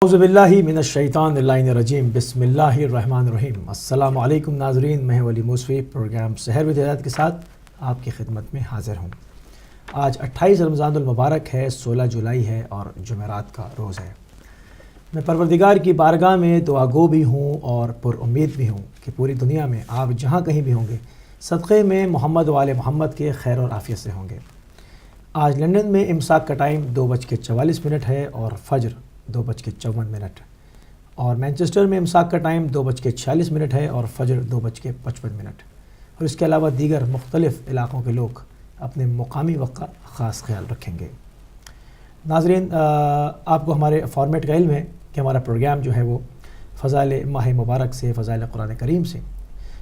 اعوذ باللہ من الشیطان الرجیم بسم اللہ الرحمن الرحیم۔ السلام علیکم ناظرین، میں ولی موسوی پروگرام سحر ود ہدایت کے ساتھ آپ کی خدمت میں حاضر ہوں۔ آج 28 رمضان المبارک ہے، 16 جولائی ہے اور جمعرات کا روز ہے۔ میں پروردگار کی بارگاہ میں دعا گو بھی ہوں اور پر امید بھی ہوں کہ پوری دنیا میں آپ جہاں کہیں بھی ہوں گے صدقے میں محمد و آل محمد کے خیر اور عافیت سے ہوں گے۔ آج لندن میں امساک کا ٹائم 2:44 ہے اور فجر 2:54، اور مینچسٹر میں امساک کا ٹائم 2:46 ہے اور فجر 2:55، اور اس کے علاوہ دیگر مختلف علاقوں کے لوگ اپنے مقامی وقت کا خاص خیال رکھیں گے۔ ناظرین، آپ کو ہمارے فارمیٹ کا علم ہے کہ ہمارا پروگرام جو ہے وہ فضائل ماہ مبارک سے، فضائل قرآن کریم سے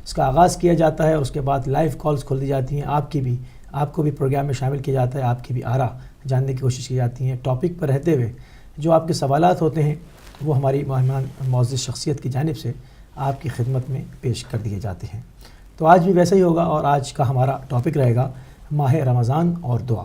اس کا آغاز کیا جاتا ہے، اور اس کے بعد لائیو کالز کھول دی جاتی ہیں۔ آپ کو بھی پروگرام میں شامل کیا جاتا ہے، آپ کی بھی آرا جاننے کی کوشش کی جاتی ہیں۔ ٹاپک پر رہتے ہوئے جو آپ کے سوالات ہوتے ہیں وہ ہماری مہمان معزز شخصیت کی جانب سے آپ کی خدمت میں پیش کر دیے جاتے ہیں۔ تو آج بھی ویسا ہی ہوگا، اور آج کا ہمارا ٹاپک رہے گا ماہ رمضان اور دعا۔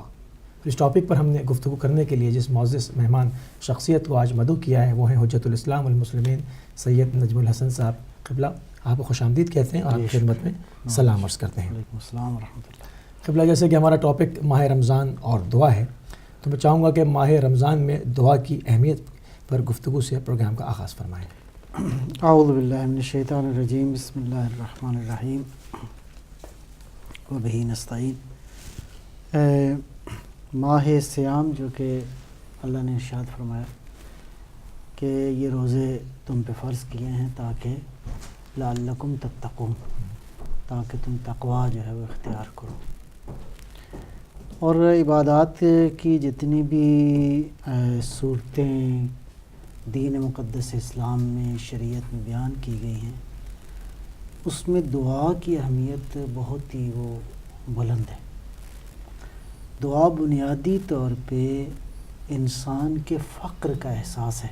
اس ٹاپک پر ہم نے گفتگو کرنے کے لیے جس معزز مہمان شخصیت کو آج مدعو کیا ہے وہ ہیں حجت الاسلام والمسلمین سید نجم الحسن صاحب قبلہ۔ آپ کو خوش آمدید کہتے ہیں اور آپ کی خدمت میں سلام عرض کرتے ہیں۔ وعلیکم السلام ورحمۃ اللہ۔ قبلہ، جیسے کہ ہمارا ٹاپک ماہ رمضان اور دعا ہے، تو میں چاہوں گا کہ ماہ رمضان میں دعا کی اہمیت پر گفتگو سے پروگرام کا آغاز فرمائیں۔ اعوذ باللہ من الشیطان الرجیم، بسم اللہ الرحمن الرحیم وبہ نستعین۔ ماہ سیام جو کہ اللہ نے ارشاد فرمایا کہ یہ روزے تم پہ فرض کیے ہیں تاکہ لعلکم تتقون، تاکہ تم تقوی جو ہے وہ اختیار کرو۔ اور عبادات کی جتنی بھی صورتیں دین مقدس اسلام میں، شریعت میں بیان کی گئی ہیں، اس میں دعا کی اہمیت بہت ہی وہ بلند ہے۔ دعا بنیادی طور پہ انسان کے فقر کا احساس ہے،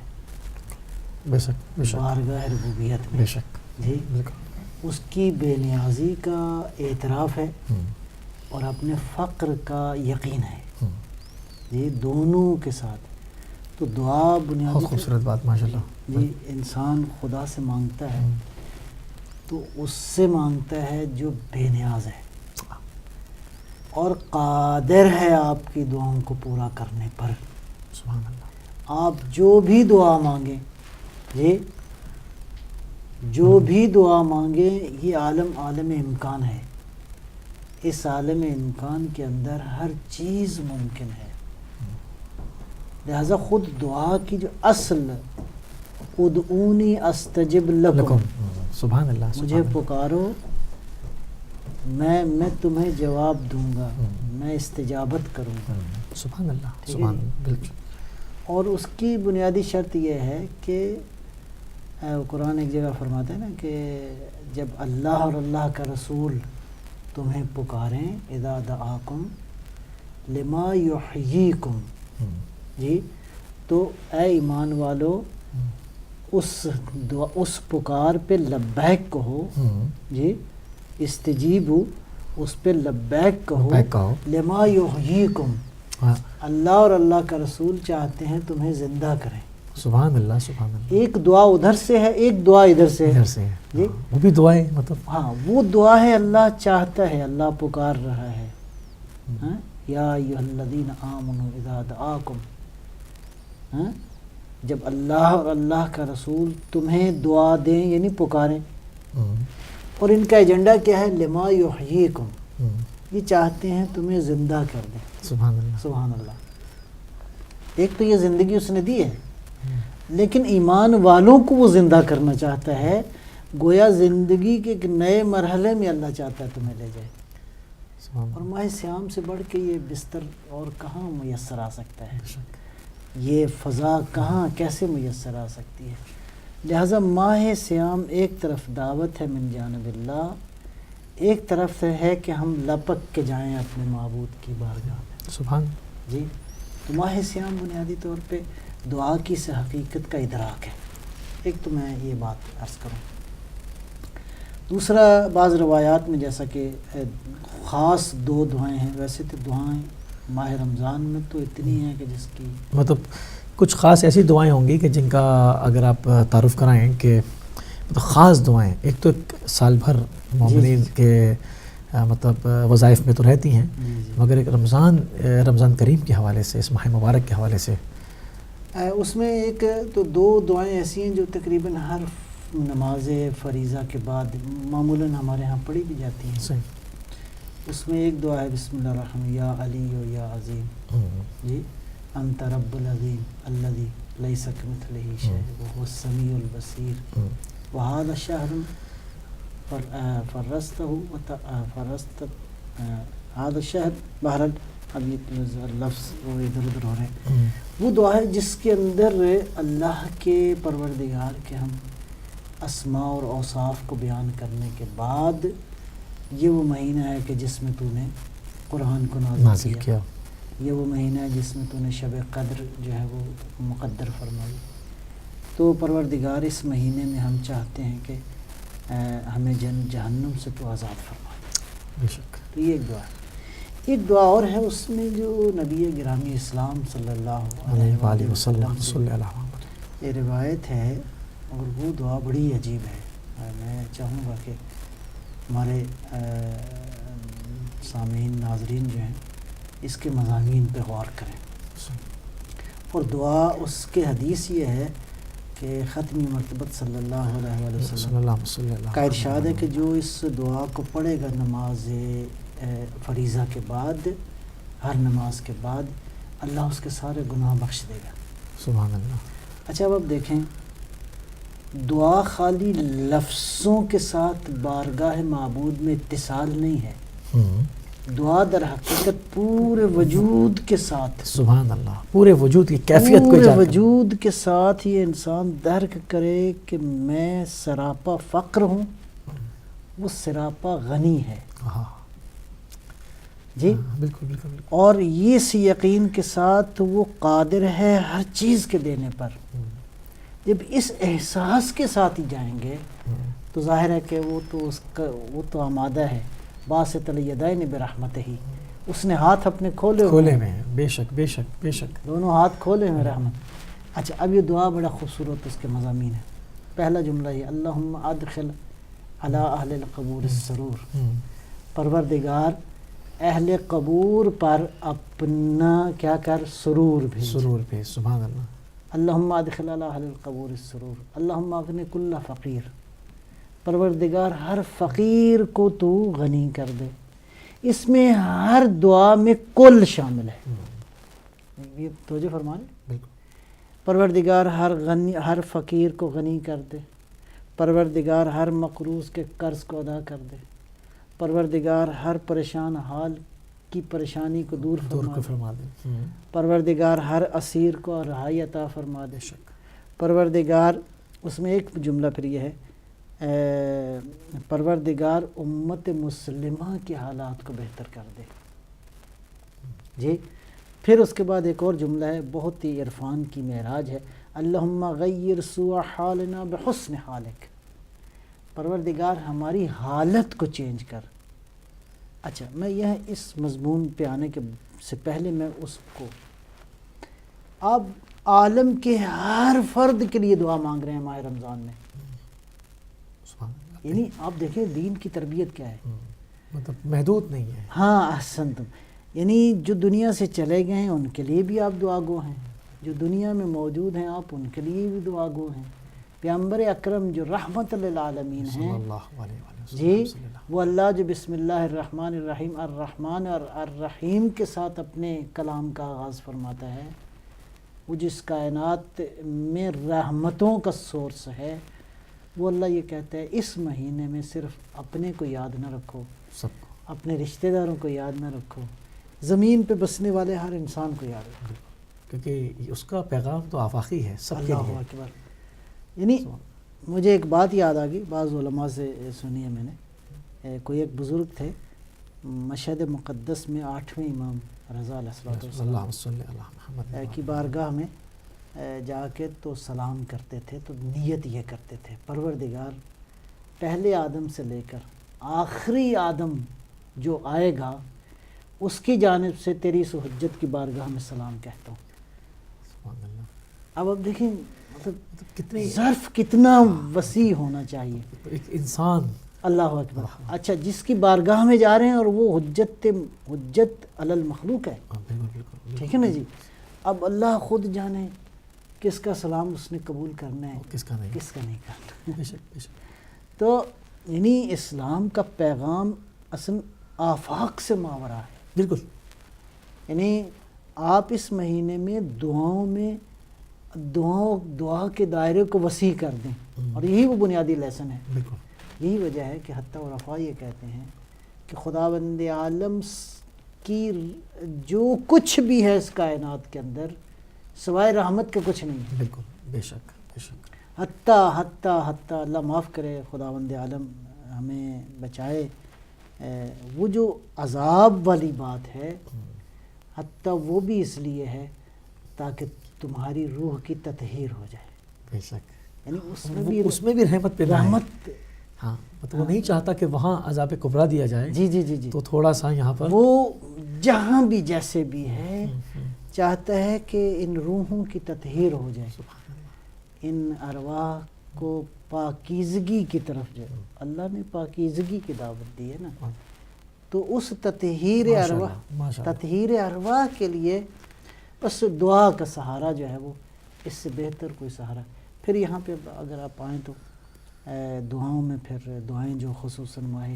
بے شک بارگاہ ربوبیت میں، بے شک جی بالکل، اس کی بے نیازی کا اعتراف ہے اور اپنے فقر کا یقین ہے، یہ دونوں کے ساتھ۔ تو دعا بنیادی بہت خوبصورت بات، ماشاءاللہ۔ جی انسان خدا سے مانگتا ہے تو اس سے مانگتا ہے جو بے نیاز ہے اور قادر ہے آپ کی دعاؤں کو پورا کرنے پر۔ سبحان اللہ۔ آپ جو بھی دعا مانگیں، جی جو بھی دعا مانگیں، یہ عالم امکان ہے۔ اس عالم امکان کے اندر ہر چیز ممکن ہے، لہذا خود دعا کی جو اصل ادعونی استجب لکم، سبحان اللہ، مجھے پکارو میں تمہیں جواب دوں گا، میں استجابت کروں گا۔ سبحان اللہ، ٹھیک ہے سبحان جی؟ اللہ، بالکل۔ اور اس کی بنیادی شرط یہ ہے کہ قرآن ایک جگہ فرماتا ہے نا کہ جب اللہ اور اللہ کا رسول تمہیں پکاریں، اذا دعاکم لما یحییکم، جی تو اے ایمان والو اس پکار پہ لبیک کہو، جی استجیبو، اس پہ لبیک کہو، لما یحییکم، اللہ اور اللہ کا رسول چاہتے ہیں تمہیں زندہ کریں۔ سبحان اللہ، سبحان اللہ۔ ایک دعا ادھر سے ہے، ایک دعا ادھر سے ہے، جی وہ بھی دعا ہے، مطلب ہاں وہ دعا ہے، اللہ چاہتا ہے، اللہ پکار رہا ہے، یا ایھا الذین آمنوا اذا دعاکم، جب اللہ اور اللہ کا رسول تمہیں دعا دیں یعنی پکاریں، اور ان کا ایجنڈا کیا ہے؟ لما یحییکم، یہ چاہتے ہیں تمہیں زندہ کر دیں۔ سبحان اللہ، سبحان اللہ۔ ایک تو یہ زندگی اس نے دی ہے، لیکن ایمان والوں کو وہ زندہ کرنا چاہتا ہے، گویا زندگی کے ایک نئے مرحلے میں اللہ چاہتا ہے تمہیں لے جائے۔ اور ماہ سیام سے بڑھ کے یہ بستر اور کہاں میسر آ سکتا ہے، یہ فضا کہاں کیسے میسر آ سکتی ہے۔ لہٰذا ماہ سیام ایک طرف دعوت ہے من جانب اللہ، ایک طرف ہے کہ ہم لپک کے جائیں اپنے معبود کی بارگاہ میں۔ سبحان جی تو ماہ سیام بنیادی طور پہ دعا کی سے حقیقت کا ادراک ہے۔ ایک تو میں یہ بات عرض کروں۔ دوسرا، بعض روایات میں جیسا کہ خاص 2 دعائیں ہیں، ویسے تو دعائیں ماہ رمضان میں تو اتنی ہیں کہ جس کی مطلب کچھ خاص ایسی دعائیں ہوں گی کہ جن کا اگر آپ تعارف کرائیں کہ مطلب خاص دعائیں، ایک تو ایک سال بھر مومنین کے مطلب وظائف میں تو رہتی ہیں، مگر ایک رمضان کریم کے حوالے سے، اس ماہ مبارک کے حوالے سے اس میں ایک تو دو دعائیں ایسی ہیں جو تقریباً ہر نماز فریضہ کے بعد معمولاً ہمارے ہاں پڑھی بھی جاتی ہیں. صحیح. اس میں ایک دعا ہے بسم اللہ الرحمن یا علی و یا عظیم جی انت رب العظیم الذی لیس کمثلہ شیء وہو السمیع البصیر وہذا شہر فرست هذا الشہر. بہرحال اب یہ لفظ وہ ادھر ادھر ہو رہے ہیں. وہ دعا ہے جس کے اندر اللہ کے پروردگار کے ہم اسماء اور اوصاف کو بیان کرنے کے بعد یہ وہ مہینہ ہے کہ جس میں تو نے قرآن کو نازل کیا، یہ وہ مہینہ ہے جس میں تو نے شب قدر جو ہے وہ مقدر فرمائی. تو پروردگار اس مہینے میں ہم چاہتے ہیں کہ ہمیں جہنم سے تو آزاد فرما دے. بے شک. تو یہ ایک دعا ہے. ایک دعا اور ہے اس میں جو نبی گرامی اسلام صلی اللہ علیہ وآلہ وسلم سے یہ روایت ہے اور وہ دعا بڑی عجیب ہے. میں چاہوں گا کہ ہمارے سامعین ناظرین جو ہیں اس کے مضامین پہ غور کریں. اور دعا اس کے حدیث یہ ہے کہ ختمی مرتبت صلی اللہ علیہ وسلم کا ارشاد ہے کہ جو اس دعا کو پڑھے گا نماز فریضہ کے بعد، ہر نماز کے بعد، اللہ اس کے سارے گناہ بخش دے گا. سبحان اللہ. اچھا اب آپ دیکھیں، دعا خالی لفظوں کے ساتھ بارگاہ معبود میں اتصال نہیں ہے. دعا در حقیقت پورے وجود کے ساتھ، سبحان اللہ، پورے وجود کی کیفیت کو پورے وجود کے ساتھ یہ انسان درک کرے کہ میں سراپا فقر ہوں، وہ سراپا غنی ہے. جی بالکل بالکل. اور یہ اس یقین کے ساتھ وہ قادر ہے ہر چیز کے دینے پر. جب اس احساس کے ساتھ ہی جائیں گے تو ظاہر ہے کہ وہ تو آمادہ ہے. باسط الیدین برحمتہ ہی، اس نے ہاتھ اپنے کھولے میں. بے شک بے شک بے شک. دونوں ہاتھ کھولے میں رحمت. اچھا اب یہ دعا بڑا خوبصورت اس کے مضامین ہے. پہلا جملہ یہ اللہم ادخل علی اہل القبور السرور. پروردگار اہل قبور پر اپنا کیا کر سرور بھیج. سبحان اللہ. اللہم ادخل علی اہل القبور السرور اللہم اغنی کل فقیر. پروردگار ہر فقیر کو تو غنی کر دے. اس میں ہر دعا میں کل شامل ہے. یہ توجہ فرمائیں. بالکل. پروردگار ہر فقیر کو غنی کر دے. پروردگار ہر مقروض کے قرض کو ادا کر دے. پروردگار ہر پریشان حال کی پریشانی کو دور فرما دے. پروردگار ہر اسیر کو رہائی عطا فرما دے. پروردگار اس میں ایک جملہ پھر یہ ہے پروردگار امت مسلمہ کے حالات کو بہتر کر دے. جی پھر اس کے بعد ایک اور جملہ ہے بہت ہی عرفان کی معراج ہے. اللہم غیر سوء حالنا بحسن حالک. پروردگار ہماری حالت کو چینج کر. اچھا میں یہ اس مضمون پہ آنے کے سے پہلے میں اس کو اب عالم کے ہر فرد کے لیے دعا مانگ رہے ہیں ماہ رمضان میں. یعنی آپ دیکھیں دین کی تربیت کیا ہے، مطلب محدود نہیں ہے. ہاں احسنتم. یعنی جو دنیا سے چلے گئے ہیں ان کے لیے بھی آپ دعا گو ہیں، جو دنیا میں موجود ہیں آپ ان کے لیے بھی دعا گو ہیں. پیغمبر اکرم جو رحمت للعالمین ہیں جی، وہ اللہ جو بسم اللہ الرحمن الرحیم الرحمن اور الرحیم کے ساتھ اپنے کلام کا آغاز فرماتا ہے، وہ جس کائنات میں رحمتوں کا سورس ہے، وہ اللہ یہ کہتا ہے اس مہینے میں صرف اپنے کو یاد نہ رکھو، سب کو، اپنے رشتہ داروں کو یاد نہ رکھو، زمین پہ بسنے والے ہر انسان کو یاد رکھو، کیونکہ اس کا پیغام تو آفاقی ہے سب کے لیے. اللہ اکبر. یعنی مجھے ایک بات یاد آ گئی، بعض علماء سے سنی ہے میں نے. کوئی ایک بزرگ تھے، مشہد مقدس میں 8ویں امام رضا علیہ السلام کی بارگاہ میں جا کے تو سلام کرتے تھے تو نیت یہ کرتے تھے، پروردگار پہلے آدم سے لے کر آخری آدم جو آئے گا اس کی جانب سے تیری اس حجت کی بارگاہ میں سلام کہتا ہوں. اب دیکھیں مطلب کتنی ظرف کتنا وسیع ہونا چاہیے. ایک انسان. اللہ اکبر. اچھا جس کی بارگاہ میں جا رہے ہیں اور وہ حجت علی المخلوق ہے. بالکل ٹھیک ہے نا جی. اب اللہ خود جانے کس کا سلام اس نے قبول کرنا ہے, کس کا نہیں کرنا. بے شک بے شک. تو یعنی اسلام کا پیغام اصل آفاق سے ماورا ہے. بالکل. یعنی آپ اس مہینے میں دعا کے دائرے کو وسیع کر دیں, اور یہی وہ بنیادی لیسن ہے. بالکل. یہی وجہ ہے کہ حتی عرفاء یہ کہتے ہیں کہ خداوند عالم کی جو کچھ بھی ہے اس کائنات کے اندر سوائے رحمت کے کچھ نہیں ہے. بالکل بے شک بے شک. حتی اللہ معاف کرے, خداوند عالم ہمیں بچائے. وہ جو عذاب والی بات ہے حتی وہ بھی اس لیے ہے تاکہ تمہاری روح کی تطہیر ہو جائے. بے شک. یعنی اس میں بھی رحمت پہ رحمت. ہاں مطلب وہ نہیں چاہتا کہ وہاں عذاب کبریٰ دیا جائے. جی تو تھوڑا سا یہاں پر وہ جہاں بھی جیسے بھی ہے چاہتا ہے کہ ان روحوں کی تطہیر ہو جائے, ان ارواح کو پاکیزگی کی طرف جائے. اللہ نے پاکیزگی کی دعوت دی ہے نا, تو اس تطہیر ارواح کے لیے بس دعا کا سہارا جو ہے وہ اس سے بہتر کوئی سہارا. پھر یہاں پہ اگر آپ آئیں تو دعاؤں میں پھر دعائیں جو خصوصاً ماہ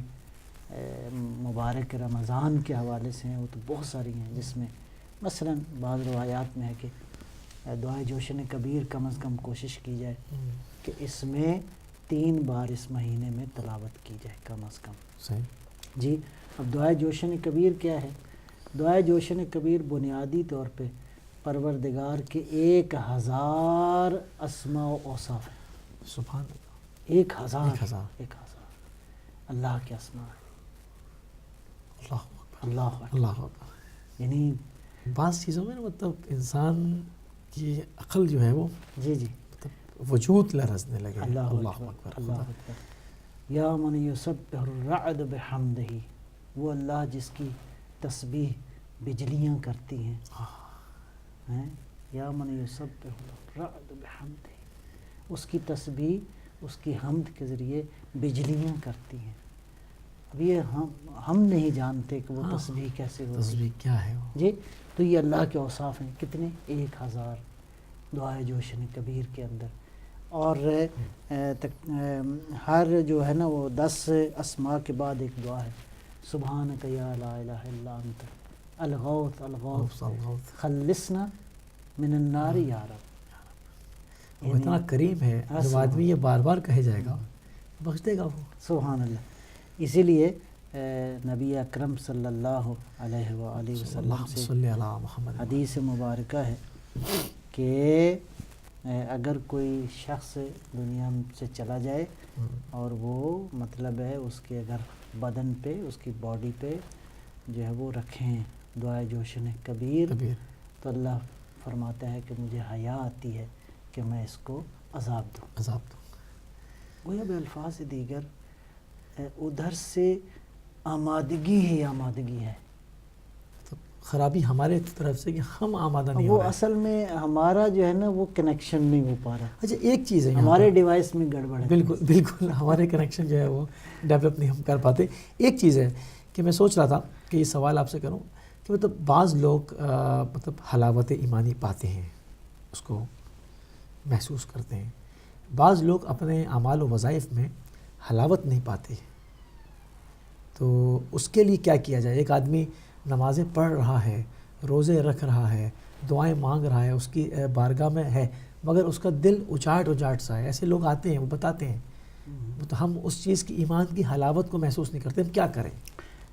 مبارک رمضان کے حوالے سے ہیں وہ تو بہت ساری ہیں, جس میں مثلاً بعض روایات میں ہے کہ دعائے جوشن کبیر کم از کم کوشش کی جائے کہ اس میں 3 بار اس مہینے میں تلاوت کی جائے کم از کم. صحیح جی. اب دعائے جوشن کبیر کیا ہے؟ دعائے جوشن کبیر بنیادی طور پہ پروردگار کے 1000 اسماء و اوصاف ہیں. سبحان اللہ. 1000 اللہ کے اسماء ہیں. اللہ اکبر. یعنی بعض چیزوں میں مطلب انسان کی عقل جو ہے وہ جی مطلب وجود لرزنے لگے. اللہ اکبر. اللہ اکبر. یا من یسبح الرعد بحمدہ, وہ اللہ جس کی تسبیح بجلیاں کرتی ہیں. یا من یسبح الرعد بحمدہ, اس کی تسبیح اس کی حمد کے ذریعے بجلیاں کرتی ہیں. اب یہ ہم نہیں جانتے کہ وہ تسبیح کیسے ہوتی ہے, تسبیح کیا ہے وہ. جی. تو یہ اللہ کے اوصاف ہیں. کتنے؟ 1000 دعائے جوشن کبیر کے اندر. اور ہر جو ہے نا وہ 10 اسماء کے بعد ایک دعا ہے, سبحانک یا لا الہ الا انت الغوث خلصنا من النار یا رب. وہ اتنا کریم ہے جب آدمی یہ بار بار کہے جائے گا بخش دے گا وہ. سبحان اللہ. اسی لیے نبی اکرم صلی اللہ علیہ وآلہ وسلم سے حدیث مبارکہ ہے کہ اگر کوئی شخص دنیا سے چلا جائے اور وہ مطلب ہے اس کے اگر بدن پہ اس کی باڈی پہ جو ہے وہ رکھیں دعائے جوشن کبیر تو اللہ فرماتا ہے کہ مجھے حیا آتی ہے کہ میں اس کو عذاب دوں. گویا بے الفاظ دیگر ادھر سے آمادگی ہی آمادگی ہے. خرابی ہمارے طرف سے کہ ہم آمادہ نہیں ہو وہ رہے. اصل میں ہمارا جو ہے نا وہ کنیکشن نہیں ہو پا رہا. اچھا ایک چیز ہے ہمارے ڈیوائس میں گڑبڑ ہے. بالکل ہمارے کنیکشن جو ہے وہ ڈیولپ نہیں ہم کر پاتے. ایک چیز ہے کہ میں سوچ رہا تھا کہ یہ سوال آپ سے کروں کہ مطلب بعض لوگ مطلب حلاوت ایمانی پاتے ہیں, اس کو محسوس کرتے ہیں. بعض لوگ اپنے اعمال و وظائف میں حلاوت نہیں پاتے. تو اس کے لیے کیا کیا جائے؟ ایک آدمی نمازیں پڑھ رہا ہے, روزے رکھ رہا ہے, دعائیں مانگ رہا ہے, اس کی بارگاہ میں ہے, مگر اس کا دل اجاٹ سا ہے. ایسے لوگ آتے ہیں, وہ بتاتے ہیں تو ہم اس چیز کی ایمان کی حلاوت کو محسوس نہیں کرتے. ہم کیا کریں؟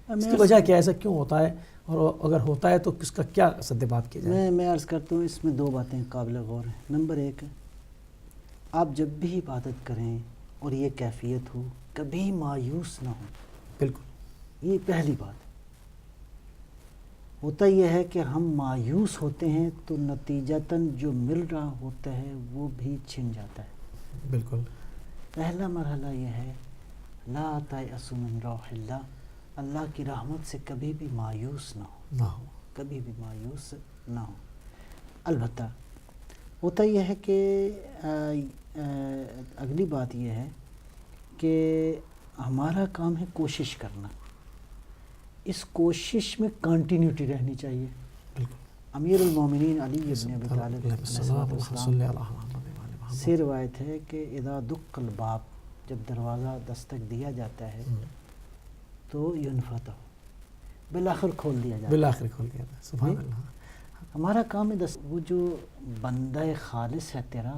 اس کی وجہ کیا, ایسا کیوں ہوتا ہے, اور اگر ہوتا ہے تو اس کا کیا سدباب کیا جائے؟ میں عرض کرتا ہوں اس میں 2 باتیں قابل غور ہیں. نمبر 1, آپ جب بھی عبادت کریں اور یہ کیفیت ہو کبھی مایوس نہ ہو. بالکل, یہ پہلی بات. ہوتا یہ ہے کہ ہم مایوس ہوتے ہیں تو نتیجتاً جو مل رہا ہوتا ہے وہ بھی چھن جاتا ہے. بالکل. پہلا مرحلہ یہ ہے لا تیأسوا من روح اللہ, اللہ کی رحمت سے کبھی بھی مایوس نہ ہو. کبھی بھی مایوس نہ ہو. البتہ ہوتا یہ ہے کہ اگلی بات یہ ہے کہ ہمارا کام ہے کوشش کرنا، اس کوشش میں کنٹینیوٹی رہنی چاہیے. امیر المومنین علی ابن ابی طالب علیہ السلام سے روایت ہے کہ اذا دق الباب، جب دروازہ دستک دیا جاتا ہے تو ینفتح، بالآخر کھول دیا جاتا ہے. بالآخر کھول دیا جاتا ہے. سبحان اللہ. ہمارا کام ہے وہ جو بندہ خالص ہے تیرا،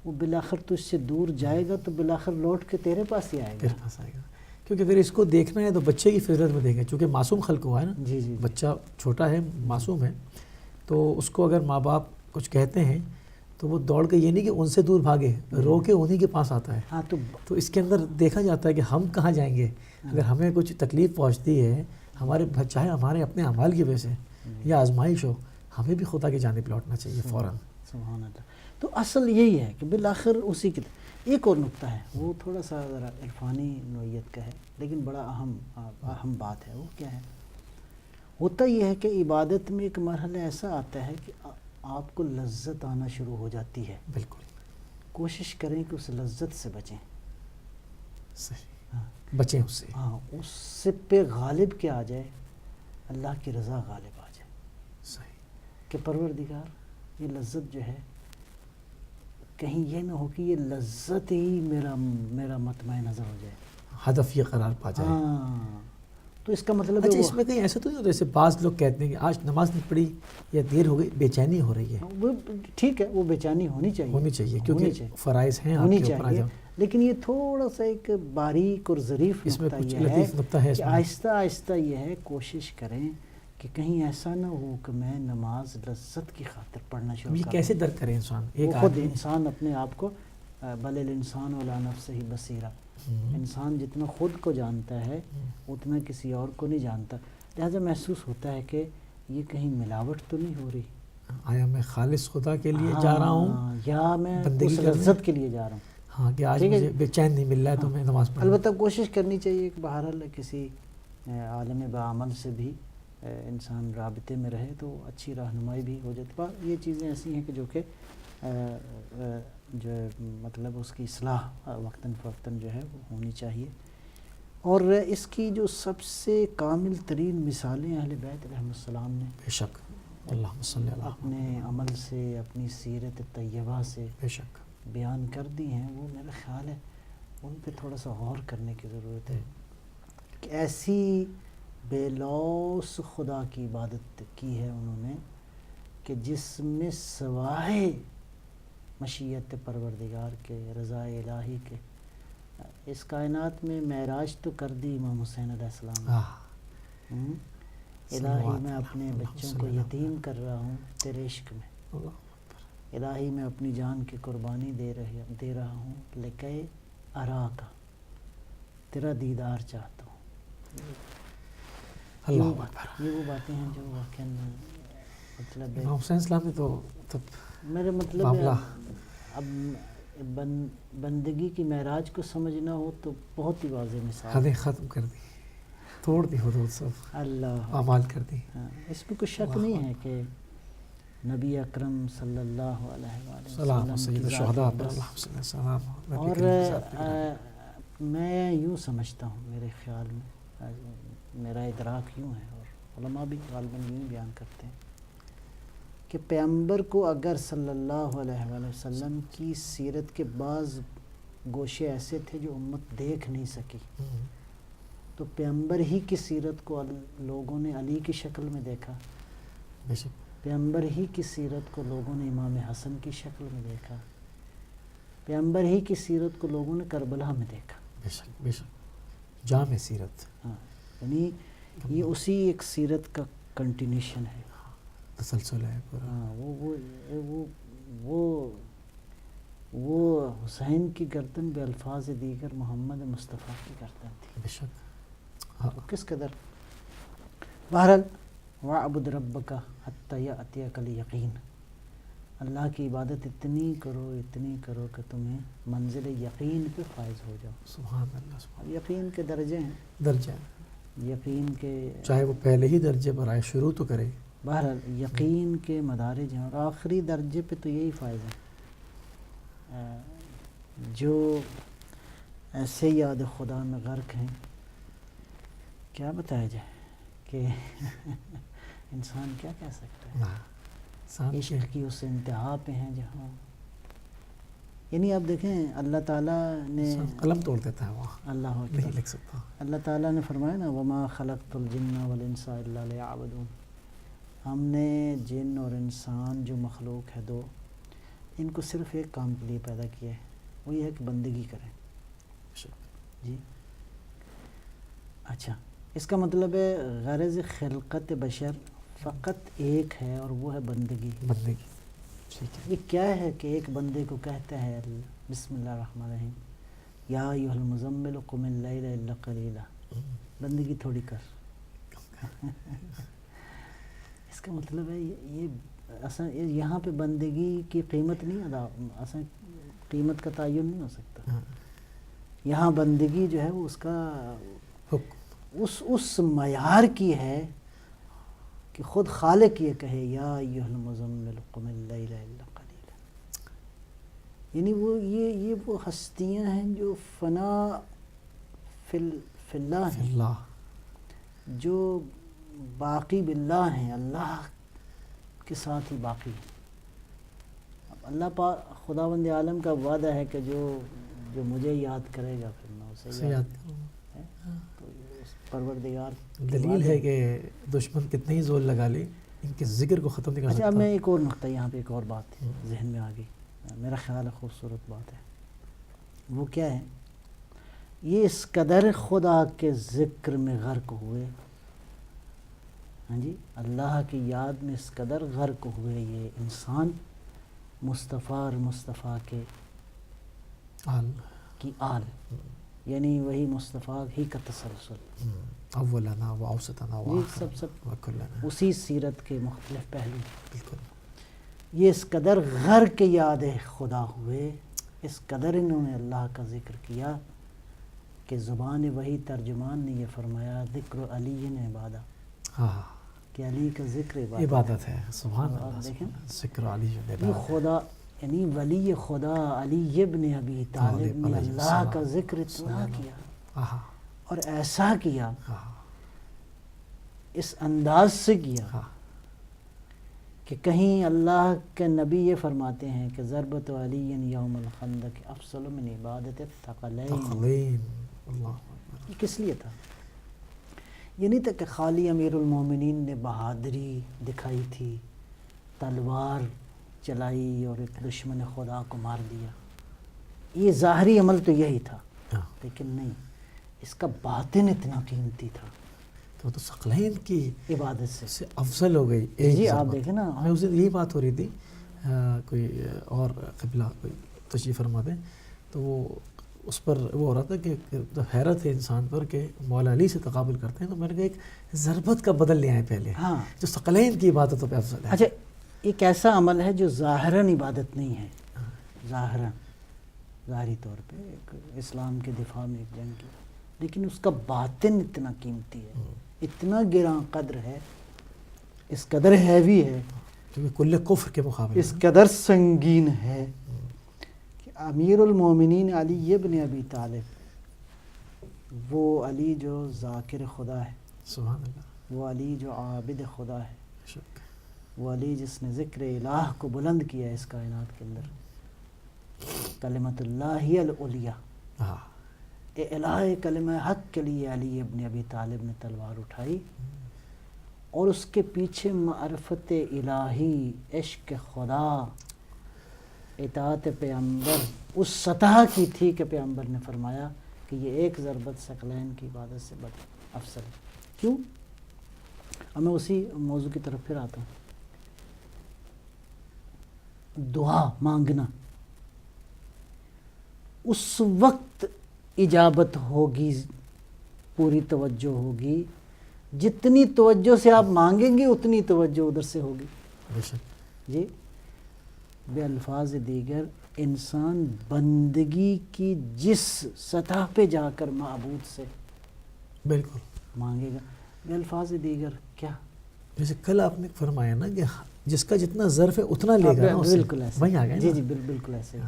وہ بالآخر تو اس سے دور جائے گا تو بالآخر لوٹ کے تیرے پاس ہی آئے گا. تیرے پاس آئے گا، کیونکہ اگر اس کو دیکھنا ہے تو بچے کی فطرت میں دیکھیں، چونکہ معصوم خلق ہوا ہے نا. جی جی بچہ چھوٹا ہے، معصوم ہے، تو اس کو اگر ماں باپ کچھ کہتے ہیں تو وہ دوڑ کے یہ نہیں کہ ان سے دور بھاگے، رو کے انہی کے پاس آتا ہے. ہاں تو اس کے اندر دیکھا جاتا ہے کہ ہم کہاں جائیں گے اگر ہمیں کچھ تکلیف پہنچتی ہے، ہمارے چاہے ہمارے اپنے اعمال کی وجہ سے یا آزمائش ہو، ہمیں بھی خدا کی جانب لوٹنا چاہیے فوراً. سبحان اللہ. تو اصل یہی ہے کہ بالآخر اسی کی. ایک اور نقطہ ہے، وہ تھوڑا سا ذرا عرفانی نوعیت کا ہے لیکن بڑا اہم بات ہے. وہ کیا ہے؟ ہوتا یہ ہے کہ عبادت میں ایک مرحلہ ایسا آتا ہے کہ آپ کو لذت آنا شروع ہو جاتی ہے. بالکل کوشش کریں کہ اس لذت سے بچیں. صحیح، بچیں اس سے. ہاں، اس سے پہ غالب کیا آ جائے؟ اللہ کی رضا غالب آ جائے. صحیح. کہ پروردگار یہ لذت جو ہے کہیں یہ نہ ہو کہ یہ لذت ہی میرا مطمع نظر ہو جائے، ہدف یہ قرار پا جائے. ہاں تو اس کا مطلب اچھا، ہے اس میں کہیں ایسا تو نہیں ہوتا جیسے بعض لوگ کہتے ہیں کہ آج نماز نہیں پڑھی یا دیر ہو گئی، بے چینی ہو رہی ہے. وہ ٹھیک ہے، وہ بے چینی ہونی چاہیے کیونکہ فرائض ہیں آپ ہونی کے اوپر. چاہیے، لیکن یہ تھوڑا سا ایک باریک اور ظریف اس میں نقطہ کچھ یہ لطیف نقطہ ہے ہے اس کہ میں. آہستہ آہستہ یہ ہے کوشش کریں کہ کہیں ایسا نہ ہو کہ میں نماز لذت کی خاطر پڑھنا شروع یہ کر کیسے دوں. درک کریں انسان؟ وہ ایک خود آدمی انسان اپنے آپ کو بل الانسان علی نفسہ بصیرہ، انسان جتنا خود کو جانتا ہے اتنا کسی اور کو نہیں جانتا. لہذا محسوس ہوتا ہے کہ یہ کہیں ملاوٹ تو نہیں ہو رہی، آیا میں خالص خدا کے لیے جا رہا ہوں یا میں بندگی اس کرنے؟ لذت کے لیے جا رہا ہوں. ہاں کہ آج مجھے بے چین نہیں مل رہا ہے تو میں نماز پڑھوں. البتہ کوشش کرنی چاہیے کہ بہرحال کسی عالم بعمل سے بھی انسان رابطے میں رہے تو اچھی رہنمائی بھی ہو جاتی. پر یہ چیزیں ایسی ہیں کہ جو کہ جو مطلب اس کی اصلاح وقتاً فوقتاً جو ہے وہ ہونی چاہیے. اور اس کی جو سب سے کامل ترین مثالیں اہل بیت علیہ السلام نے بے شک، اللہم صلی اللہ اپنے عمل سے، اپنی سیرت طیبہ سے بے شک. بیان کر دی ہیں. وہ میرا خیال ہے ان پہ تھوڑا سا غور کرنے کی ضرورت ہے کہ ایسی بے لوث خدا کی عبادت کی ہے انہوں نے کہ جس میں سوائے مشیت پروردگار کے، رضا الہی کے، اس کائنات میں معراج تو کر دی امام حسین علیہ السلام نے. الہی میں اپنے بچوں کو یتیم کر رہا ہوں تیرے عشق میں، الہی میں اپنی جان کی قربانی دے رہا ہوں لکے ارا کا، تیرا دیدار چاہتا ہوں. اللہ اکبر. یہ وہ باتیں ہیں جو واقعاً مطلب امام حسین السلام نے تو تب میرے مطلب معاملہ اب بندگی کی معراج کو سمجھنا ہو تو بہت ہی واضح مثال. حدیں ختم کر دی، توڑ دی حدود سب، اللہ اعمال کر دی. اس میں کوئی شک نہیں ہے کہ نبی اکرم صلی اللہ علیہ سلام وسلم سید کی الشہداء پر ذات اللہ صلی اللہ وسلم. اور میں یوں سمجھتا ہوں، میرے خیال میں میرا ادراک یوں ہے اور علماء بھی غالباً یوں بیان کرتے ہیں کہ پیغمبر کو اگر صلی اللہ علیہ وآلہ وسلم کی سیرت کے بعض گوشے ایسے تھے جو امت دیکھ نہیں سکی، تو پیغمبر ہی کی سیرت کو لوگوں نے علی کی شکل میں دیکھا، بے شک. پیغمبر ہی کی سیرت کو لوگوں نے امام حسن کی شکل میں دیکھا، پیغمبر ہی کی سیرت کو لوگوں نے کربلا میں دیکھا. بے شک بے شک. جامع سیرت. ہاں، یعنی یہ اسی ایک سیرت کا کنٹینیوشن ہے، تسلسل ہے پورا. ہاں. وہ حسین کی گردن بے الفاظ دیگر محمد مصطفیٰ کی گردن تھی. بے شک. ہاں. کس قدر. بہرحال وَاعْبُدْ رَبَّكَ حَتَّى يَأْتِيَكَ الْيَقِينُ، اللہ کی عبادت اتنی کرو کہ تمہیں منزل یقین پہ فائز ہو جاؤ. سبحان اللہ. سبحان. یقین کے درجے ہیں، درجہ یقین کے چاہے وہ پہلے ہی درجے پر آئے، شروع تو کرے بہرحال یقین کے مدارج ہیں، اور آخری درجے پہ تو یہی فائز ہے جو ایسے یاد خدا میں غرق ہیں، کیا بتایا جائے کہ انسان کیا کہہ سکتا ہے، عشق کی اس انتہا پہ ہیں جہاں، یعنی آپ دیکھیں اللہ تعالیٰ نے قلم توڑ دیتا ہے، وہ اللہ نہیں لکھ سکتا. اللہ تعالیٰ نے فرمایا نا وما خلقت الجن والانس الا لیعبدون، ہم نے جن اور انسان جو مخلوق ہے دو، ان کو صرف ایک کام کے لیے پیدا کیا ہے، وہ یہ ہے کہ بندگی کریں. جی اچھا، اس کا مطلب ہے غرض خلقت بشر فقط ایک ہے اور وہ ہے بندگی. بندگی ٹھیک ہے. یہ کیا ہے کہ ایک بندے کو کہتا ہے بسم اللہ الرحمن الرحیم یا ایھا المزمل قم اللیل الا قلیلا، بندگی تھوڑی کر. اس کا مطلب ہے یہ اصلا یہاں پہ بندگی کی قیمت نہیں ادا، اصلا قیمت کا تعین نہیں ہو سکتا. یہاں بندگی جو ہے وہ اس کا اس معیار کی ہے کہ خود خالق یہ کہے یا ایھا المزمل قم اللیل الا قلیلا. یعنی وہ یہ وہ ہستیاں ہیں جو فنا فی اللہ ہیں، اللہ جو باقی باللہ ہیں، اللہ کے ساتھ ہی باقی ہیں. اب اللہ پاک خداوند عالم کا وعدہ ہے کہ جو مجھے یاد کرے گا پھر میں اسے یاد کروں. تو اس پروردگار دلیل ہے کہ دشمن کتنے ہی زور لگا لے ان کے ذکر کو ختم نہیں کر اچھا، سکتا. اب میں ایک اور نقطہ یہاں پہ ایک اور بات ذہن میں آ گئی، میرا خیال ہے خوبصورت بات ہے. وہ کیا ہے؟ یہ اس قدر خدا کے ذکر میں غرق ہوئے، ہاں جی، اللہ کی یاد میں اس قدر غرق ہوئے یہ انسان مصطفیٰ اور مصطفیٰ کے کی آل، یعنی وہی مصطفیٰ ہی کا تسلسل، اولنا و اوسطنا و جی آخرنا سب و کلنا. اسی سیرت کے مختلف پہلو. بالکل. یہ اس قدر غرق یاد خدا ہوئے، اس قدر انہوں نے اللہ کا ذکر کیا کہ زبان وہی ترجمان نے یہ فرمایا ذکر علی عبادہ، ہاں کہ علی کا ذکر عبادت ہے. سبحان آپ اللہ. دیکھیں ذکر علی یہ عبادت. خدا یعنی ولی خدا علی ابن ابی طالب نے علیہ اللہ السلام. کا ذکر اتنا کیا ہاں اور ایسا کیا، ہاں اس انداز سے کیا ہاں. کہ کہیں اللہ کے نبی یہ فرماتے ہیں کہ ضربت علی یوم الخندق افضل من عبادت الثقلین. تقلیم. اللہ یہ کس لیے تھا؟ یہ نہیں تھا کہ خالی امیر المومنین نے بہادری دکھائی تھی، تلوار چلائی اور ایک دشمن خدا کو مار دیا. یہ ظاہری عمل تو یہی تھا، لیکن نہیں، اس کا باطن اتنا قیمتی تھا تو ثقلین کی عبادت سے افضل ہو گئی. جی آپ دیکھیں نا، ہمیں اس دن یہی بات ہو رہی تھی، کوئی اور قبلہ کوئی تشریف فرما دیں تو وہ اس پر وہ ہو رہا تھا کہ حیرت ہے انسان پر کہ مولا علی سے تقابل کرتے ہیں، تو میں نے کہا ایک ضربت کا بدل لے آئے پہلے ہاں جو ثقلین کی عبادتوں پہ افضل ہے. اچھا، ایک ایسا عمل ہے جو ظاہراً عبادت نہیں ہے، ظاہری طور پہ ایک اسلام کے دفاع میں ایک جنگ کی، لیکن اس کا باطن اتنا قیمتی ہے، اتنا گراں قدر ہے، اس قدر ہیوی ہے، کیونکہ کل کفر کے مقابلے اس قدر سنگین ہے کہ امیر المومنین علی ابن ابی طالب، وہ علی جو ذاکر خدا ہے، سبحان اللہ. وہ علی جو عابد خدا ہے، شکر. وہ علی جس نے ذکر الہ کو بلند کیا ہے اس کائنات کے اندر، کلمۃ اللہ العلیٰ، ہاں الہ کلمہ حق کے لیے علی ابن ابی طالب نے تلوار اٹھائی، اور اس کے پیچھے معرفت الہی، عشق خدا، اطاعت پیغمبر اس سطح کی تھی کہ پیغمبر نے فرمایا کہ یہ ایک ضربت ثقلین کی عبادت سے افضل ہے. کیوں؟ اب میں اسی موضوع کی طرف پھر آتا ہوں. دعا مانگنا اس وقت اجابت ہوگی، پوری توجہ ہوگی، جتنی توجہ سے آپ مانگیں گے اتنی توجہ ادھر سے ہوگی. بے شک. جی بے الفاظ دیگر انسان بندگی کی جس سطح پہ جا کر معبود سے بالکل مانگے گا، بے الفاظ دیگر کیا جیسے کل آپ نے فرمایا نا کہ جس کا جتنا ظرف ہے اتنا لے گا نا اس سے، بالکل ایسے، وہیں آ گئے جی نا؟ جی بالکل ایسے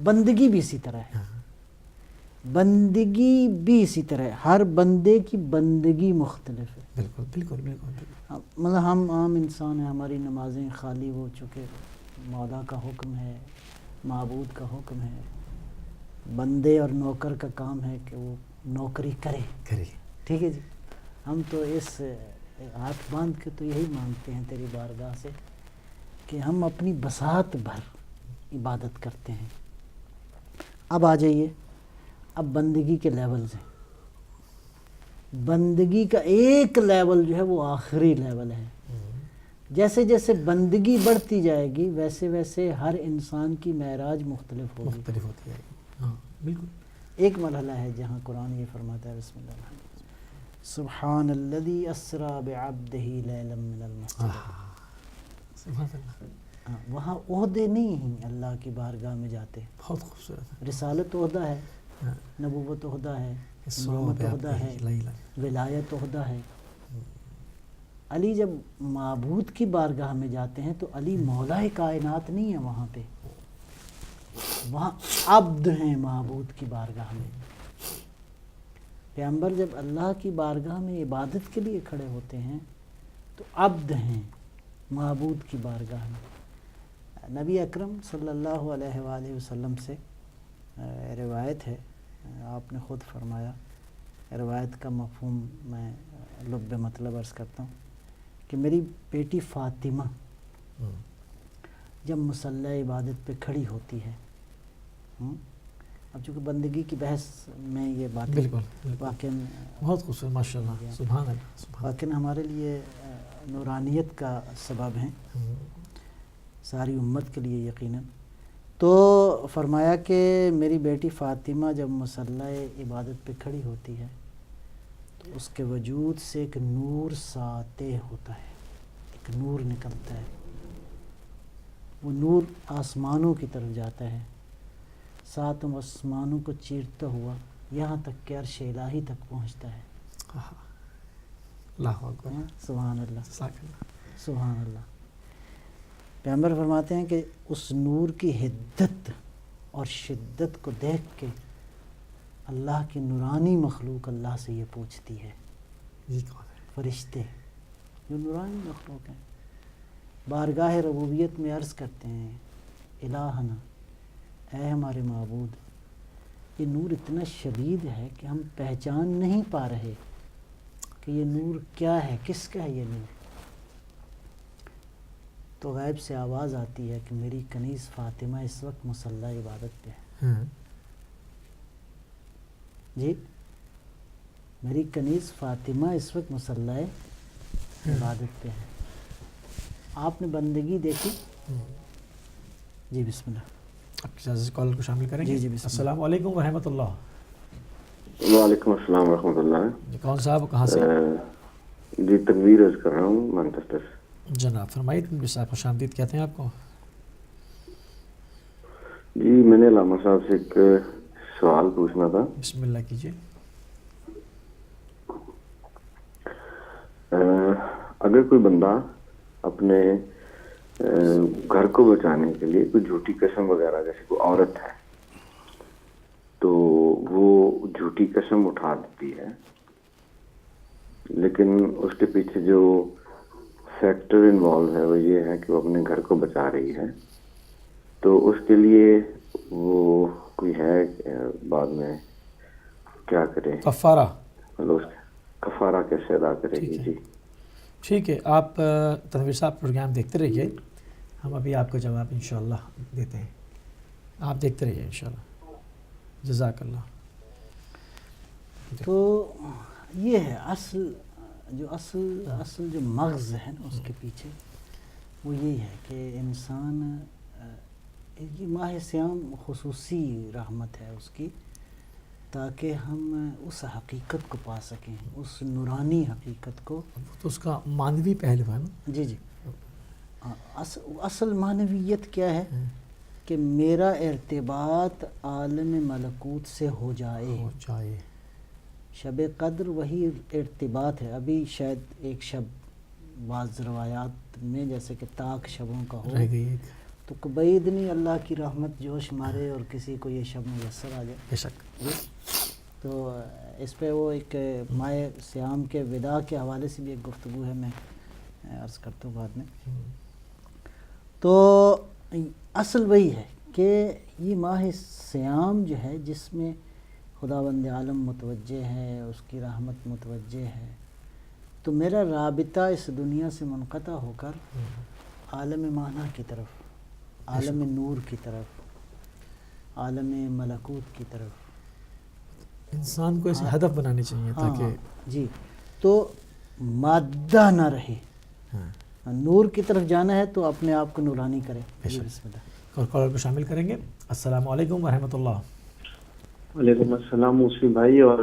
بندگی بھی اسی طرح ہے، ہاں، بندگی بھی اسی طرح ہے، ہر بندے کی بندگی مختلف ہے. بالکل بالکل بالکل بالکل. مطلب ہم عام انسان ہیں، ہماری نمازیں خالی وہ چونکہ مولا کا حکم ہے، معبود کا حکم ہے، بندے اور نوکر کا کام ہے کہ وہ نوکری کرے. ٹھیک ہے جی. ہم تو اس ہاتھ باندھ کے تو یہی مانگتے ہیں تیری بارگاہ سے کہ ہم اپنی بساط بھر عبادت کرتے ہیں. اب آ جائیے، اب بندگی کے لیولز ہیں. بندگی کا ایک لیول جو ہے وہ آخری لیول ہے. جیسے جیسے بندگی بڑھتی جائے گی ویسے ویسے ہر انسان کی معراج مختلف ہوگی. مختلف ہوتی ہے. ہاں بالکل. ایک مرحلہ ہے جہاں قرآن یہ فرماتا ہے بسم اللہ الرحمن الرحیم سبحان الذی اسری بعبدہ لیلا من المسجد. سبحان اللہ. وہاں عہدے نہیں ہیں اللہ کی بارگاہ میں جاتے. بہت خوبصورت. رسالت عہدہ ہے، نبوت عہدہ ہے، امامت عہدہ ہے، ولایت عہدہ ہے. علی جب معبود کی بارگاہ میں جاتے ہیں تو علی مولا کائنات نہیں ہے وہاں پہ، وہاں عبد ہیں معبود کی بارگاہ میں. پیغمبر جب اللہ کی بارگاہ میں عبادت کے لیے کھڑے ہوتے ہیں تو عبد ہیں معبود کی بارگاہ میں. نبی اکرم صلی اللہ علیہ وآلہ وسلم سے روایت ہے، آپ نے خود فرمایا، روایت کا مفہوم میں لب مطلب عرض کرتا ہوں کہ میری بیٹی فاطمہ جب مصلی عبادت پہ کھڑی ہوتی ہے، اب چونکہ بندگی کی بحث میں یہ باتیں واقعاً بہت خوبصورت ماشاء اللہ. سبحان اللہ. واقعاً ہمارے لیے نورانیت کا سبب ہیں، ساری امت کے لیے یقیناً. تو فرمایا کہ میری بیٹی فاطمہ جب مصلی عبادت پہ کھڑی ہوتی ہے تو اس کے وجود سے ایک نور ساطع ہوتا ہے، ایک نور نکلتا ہے. وہ نور آسمانوں کی طرف جاتا ہے، ساتوں آسمانوں کو چیرتا ہوا یہاں تک کہ عرش الہی تک پہنچتا ہے. اللہ اکبر. سبحان اللہ سبحان اللہ. پیغمبر فرماتے ہیں کہ اس نور کی حدت اور شدت کو دیکھ کے اللہ کی نورانی مخلوق اللہ سے یہ پوچھتی ہے، فرشتے جو نورانی مخلوق ہیں بارگاہ ربوبیت میں عرض کرتے ہیں الہنا، اے ہمارے معبود، یہ نور اتنا شدید ہے کہ ہم پہچان نہیں پا رہے کہ یہ نور کیا ہے، کس کا ہے یہ نور. تو غیب سے آواز آتی ہے کہ میری کنیز فاطمہ اس وقت مصلی عبادت پہ ہے. جی میری کنیز فاطمہ اس وقت مصلی عبادت پہ ہے. آپ نے بندگی دیکھی. جی بسم اللہ. آپ کی کال کو شامل کریں گے. جی بسم اللہ. السلام علیکم ورحمۃ اللہ. وعلیکم السلام ورحمۃ اللہ. جی کون صاحب کہاں سے؟ جی تنویر عرض کر رہا ہوں مانچسٹر سے. جناب فرمائیے. تنویر صاحب خوش آمدید کہتے ہیں آپ کو. جی میں نے علامہ صاحب سے ایک سوال پوچھنا تھا. بسم اللہ کیجیے. اگر کوئی بندہ اپنے گھر کو بچانے کے لیے کوئی جھوٹی قسم وغیرہ، جیسے کوئی عورت ہے تو وہ جھوٹی قسم اٹھا دیتی ہے، لیکن اس کے پیچھے جو فیکٹر انوالو ہے وہ یہ ہے کہ وہ اپنے گھر کو بچا رہی ہے، تو اس کے لیے وہ کوئی ہے بعد میں کیا کرے؟ کفارہ. مطلب کفارہ کیسے ادا کرے گی؟ جی ٹھیک ہے. آپ تنویر صاحب پروگرام دیکھتے رہیے، ہم ابھی آپ کو جواب انشاءاللہ دیتے ہیں. آپ دیکھتے رہیے انشاءاللہ. جزاک اللہ. تو یہ ہے اصل جو مغز ہے نا اس کے پیچھے، وہ یہی ہے کہ انسان، یہ ماہ سیام خصوصی رحمت ہے اس کی، تاکہ ہم اس حقیقت کو پا سکیں، اس نورانی حقیقت کو. تو اس کا معنوی پہلو ہے نا. جی اصل معنویت کیا ہے کہ میرا ارتباط عالم ملکوت سے ہو جائے. شب قدر وہی ارتباط ہے. ابھی شاید ایک شب بعض روایات میں جیسے کہ طاق شبوں کا ہو رہ گئی ایک تو بعید نہیں اللہ کی رحمت جوش مارے اور کسی کو یہ شب میسر آ جائے. بے شک. تو اس پہ وہ ایک ماہ صیام کے وداع کے حوالے سے بھی ایک گفتگو ہے، میں عرض کرتا ہوں بعد میں. تو اصل وہی ہے کہ یہ ماہ صیام جو ہے جس میں خداوند عالم متوجہ ہے، اس کی رحمت متوجہ ہے، تو میرا رابطہ اس دنیا سے منقطع ہو کر عالم معنی کی طرف، عالم نور کی طرف، عالم ملکوت کی طرف انسان کو اسے ہدف بنانے چاہیے تاکہ جی تو مادہ نہ رہے. نور کی طرف جانا ہے تو اپنے آپ کو نورانی کرے. جی بسم اللہ. اور کالر کو شامل کریں گے. السلام علیکم ورحمۃ اللہ. وعلیکم السلام موسوی بھائی اور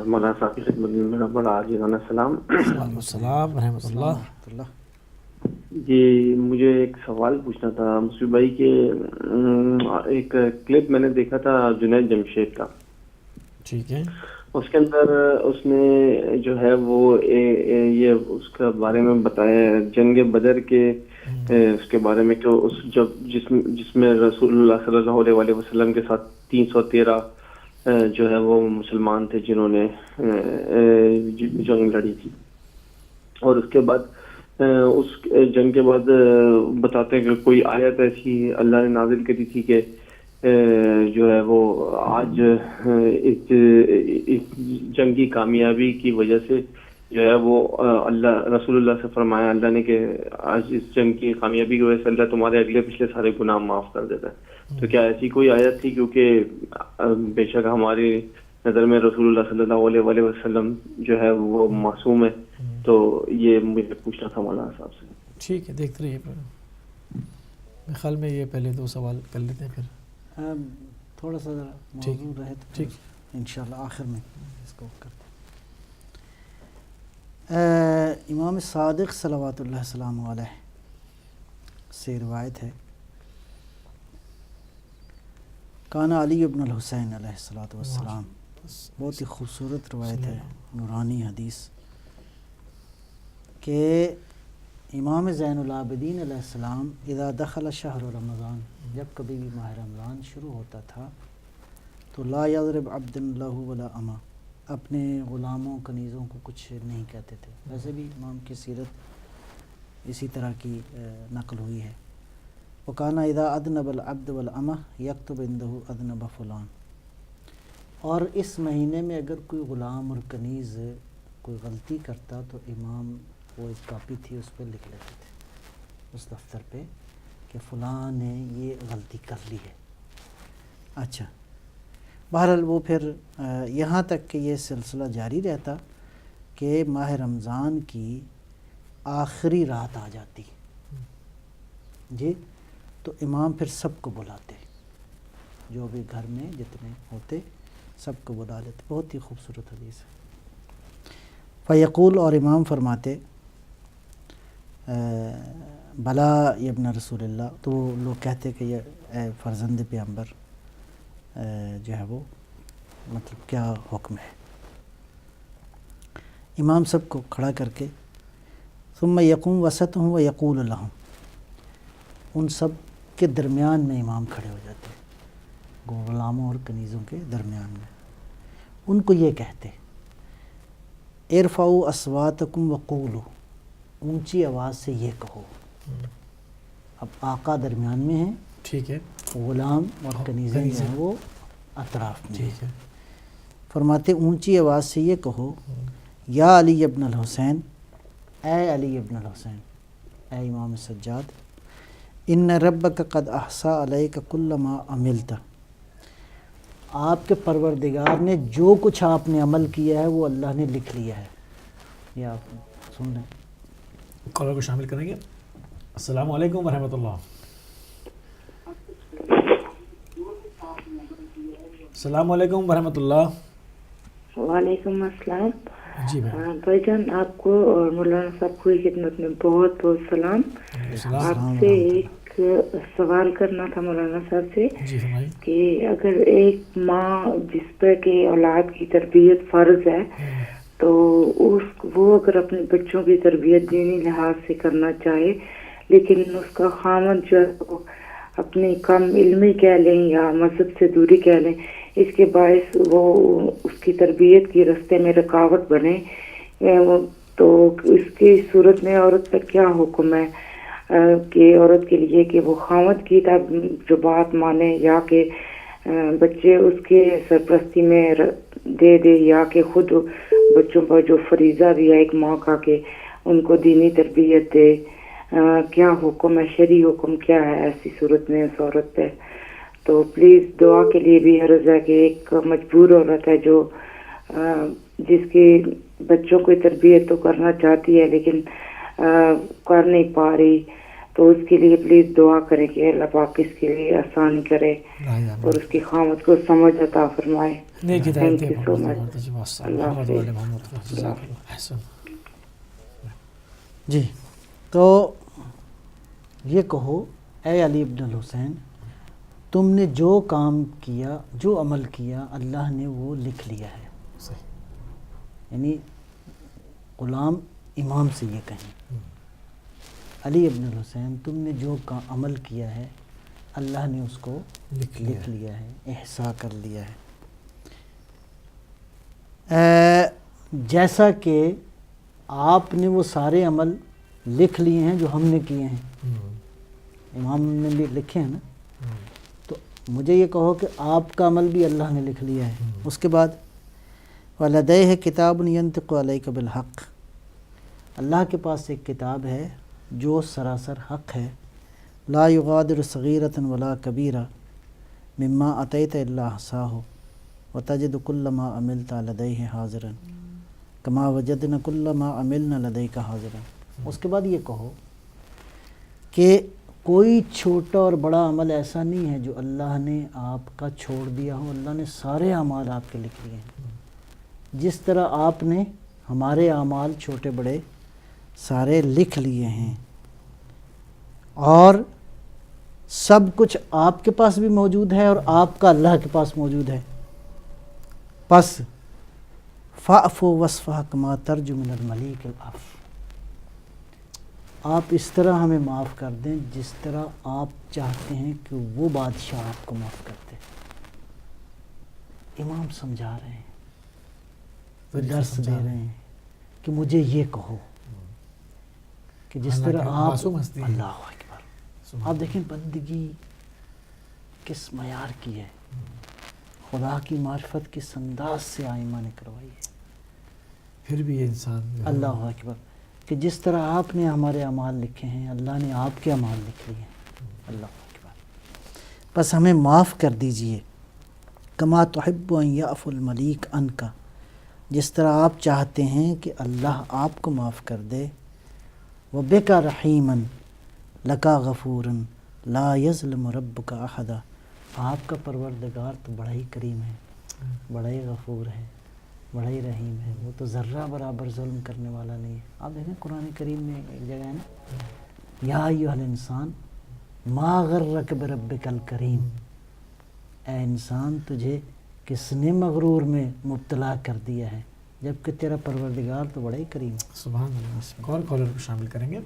مولانا صاحب کی خدمت میں میرا بڑا عاجزانہ سلام. وعلیکم السلام ورحمۃ اللہ. جی مجھے ایک سوال پوچھنا تھا موسوی بھائی کہ ایک کلپ میں نے دیکھا تھا جنید جمشید کا. ٹھیک ہے. اس کے اندر اس نے جو ہے وہ یہ اس کا بارے میں بتایا جنگ بدر کے اس کے بارے میں کہ اس جس میں رسول اللہ صلی اللہ علیہ وسلم کے ساتھ 313 جو ہے وہ مسلمان تھے جنہوں نے جنگ لڑی تھی. اور اس کے بعد اس جنگ کے بعد بتاتے ہیں کہ کوئی آیت ایسی اللہ نے نازل کری تھی کہ جو ہے وہ آج اس جنگی کامیابی کی وجہ سے جو ہے وہ اللہ رسول اللہ سے فرمایا اللہ نے کہ آج اس جنگ کی کامیابی کی وجہ سے اللہ تمہارے اگلے پچھلے سارے گناہ معاف کر دیتا ہے. تو کیا ایسی کوئی آیت تھی؟ کیونکہ بے شک ہماری نظر میں رسول اللہ صلی اللہ علیہ وسلم جو ہے وہ معصوم ہے. تو یہ مجھے پوچھنا تھا مولانا صاحب سے. ٹھیک ہے دیکھتے رہیے. میرے خیال میں یہ پہلے 2 سوال کر لیتے ہیں پھر تھوڑا سا موضوع رہے تو ٹھیک انشاءاللہ آخر میں اس کو کرتے. امام صادق صلوات اللہ السلام علیہ سے روایت ہے کانا علی ابن الحسین علیہ الصلوۃ والسلام. بہت ہی خوبصورت روایت ہے، نورانی حدیث، کہ امام زین العابدین علیہ السلام اذا دخل شہر رمضان، جب کبھی بھی ماہ رمضان شروع ہوتا تھا تو لا یضرب عبد له ولا اما، اپنے غلاموں کنیزوں کو کچھ نہیں کہتے تھے. ویسے بھی امام کی سیرت اسی طرح کی نقل ہوئی ہے. وکانا اذا اذنب العبد والامہ یکتب عنده اذنب فلان. اور اس مہینے میں اگر کوئی غلام اور کنیز کوئی غلطی کرتا تو امام وہ ایک کاپی تھی اس پہ لکھ لیتے تھے اس دفتر پہ کہ فلاں نے یہ غلطی کر لی ہے. اچھا بہرحال وہ پھر یہاں تک کہ یہ سلسلہ جاری رہتا کہ ماہ رمضان کی آخری رات آ جاتی جی، تو امام پھر سب کو بلاتے، جو بھی گھر میں جتنے ہوتے سب کو بلا لیتے. بہت ہی خوبصورت حدیث ہے. فیقول، اور امام فرماتے بلا ابن رسول اللہ، تو لوگ کہتے کہ یہ اے فرزند پیغمبر جو ہے وہ مطلب کیا حکم ہے. امام سب کو کھڑا کر کے ثم یقوم وسطہم و یقول لہم، ان سب کے درمیان میں امام کھڑے ہو جاتے غلاموں اور کنیزوں کے درمیان میں. ان کو یہ کہتے ارفعوا اصواتکم وقولوا، اونچی آواز سے یہ کہو. اب آقا درمیان میں ہیں، ٹھیک ہے، غلام اور کنیزیں جو ہیں وہ اطراف میں. ٹھیک ہے. فرماتے اونچی آواز سے یہ کہو یا علی ابن الحسین، اے علی ابن الحسین، اے امام سجاد، ان ربک قد احصا علیک کل ما عملت، آپ کے پروردگار نے جو کچھ آپ نے عمل کیا ہے وہ اللہ نے لکھ لیا ہے. یہ آپ سن لیں. کالر کو شامل کریں گے. السلام علیکم ورحمۃ اللہ. السلام علیکم ورحمۃ اللہ. وعلیکم السلام. جی بھائی. بھائی جان آپ کو اور مولانا صاحب کی خدمت میں بہت بہت سلام. آپ سے ایک سوال کرنا تھا مولانا صاحب سے جی فرمائیے. کہ اگر ایک ماں جس پر کہ اولاد کی تربیت فرض ہے تو وہ اگر اپنے بچوں کی تربیت دینی لحاظ سے کرنا چاہے، لیکن اس کا خامد جو ہے وہ اپنی کم علمی کہہ لیں یا مذہب سے دوری کہہ لیں، اس کے باعث وہ اس کی تربیت کی راستے میں رکاوٹ بنے، تو اس کی صورت میں عورت پر کیا حکم ہے کہ عورت کے لیے کہ وہ خامد کی جو بات مانے، یا کہ بچے اس کے سرپرستی میں دے دے، یا کہ خود بچوں پر جو فریضہ بھی ہے ایک ماں کا کہ ان کو دینی تربیت دے؟ کیا حکم ہے، شرعی حکم کیا ہے ایسی صورت میں اس عورت پہ؟ تو پلیز دعا کے لیے بھی عرض ہے کہ ایک مجبور عورت ہے جو جس کی بچوں کو تربیت تو کرنا چاہتی ہے لیکن کر نہیں پا رہی، تو اس کے لیے پلیز دعا کریں کہ اللہ پاک اس کے لیے آسانی کرے اور اس کی خامد کو سمجھ عطا فرمائے. تھینک یو سو مچ. اللہ حافظ. جی تو یہ کہو اے علی ابن الحسین، تم نے جو کام کیا، جو عمل کیا، اللہ نے وہ لکھ لیا ہے. یعنی غلام امام سے یہ کہیں، علی ابن الحسین تم نے جو عمل کیا ہے اللہ نے اس کو لکھ لیا ہے، احصا کر لیا ہے. جیسا کہ آپ نے وہ سارے عمل لکھ لیے ہیں جو ہم نے کیے ہیں، امام نے بھی لکھے ہیں نا، تو مجھے یہ کہو کہ آپ کا عمل بھی اللہ نے لکھ لیا ہے. اس کے بعد وَلَدَيْهِ كِتَابٌ يَنطِقُ عَلَيْكَ بِالْحَقِّ، اللہ کے پاس ایک کتاب ہے جو سراسر حق ہے. لا يغادر صغيرة ولا كبيرة مما أتيت إلا أحصاه وتجد كل ما عملت لديه حاضرا كما وجدنا كل ما عملنا لديك حاضرا. اس کے بعد یہ کہو کہ کوئی چھوٹا اور بڑا عمل ایسا نہیں ہے جو اللہ نے آپ کا چھوڑ دیا ہو. اللہ نے سارے اعمال آپ کے لکھ لیے ہیں، جس طرح آپ نے ہمارے اعمال چھوٹے بڑے سارے لکھ لیے ہیں، اور سب کچھ آپ کے پاس بھی موجود ہے اور آپ کا اللہ کے پاس موجود ہے. پس فَأْفُ وَاصْفَحْ كَمَا تَرْجُو مِنَ الْمَلِيكِ الْعَفْوَ، آپ اس طرح ہمیں معاف کر دیں جس طرح آپ چاہتے ہیں کہ وہ بادشاہ آپ کو معاف کر دے. امام سمجھا رہے ہیں، درس دے رہے ہیں کہ مجھے یہ کہو کہ جس طرح آپ اللہ اکبر. آپ دیکھیں بندگی کس معیار کی ہے، خدا کی معرفت کس انداز سے آئمہ نے کروائی ہے. پھر بھی انسان اللہ اکبر، کہ جس طرح آپ نے ہمارے اعمال لکھے ہیں اللہ نے آپ کے اعمال لکھ لیے ہیں. اللہ اکبر. بس ہمیں معاف کر دیجئے. کما تحب ان یعفو الملیک عنک، جس طرح آپ چاہتے ہیں کہ اللہ آپ کو معاف کر دے. وبک رحیما لکا غفورا لا یظلم ربک احدا، آپ کا پروردگار تو بڑا ہی کریم ہے، بڑا ہی غفور ہے، بڑا ہی رحیم ہے، وہ تو ذرہ برابر ظلم کرنے والا نہیں ہے. آپ دیکھیں قرآن کریم میں ایک جگہ ہے نا، یا ایھا الانسان ما غرک بربک الکریم، اے انسان تجھے کس نے مغرور میں مبتلا کر دیا ہے جبکہ تیرا پروردگار تو بڑا ہی کریم ہے. سبحان اللہ. اور کالر کو شامل کریں گے.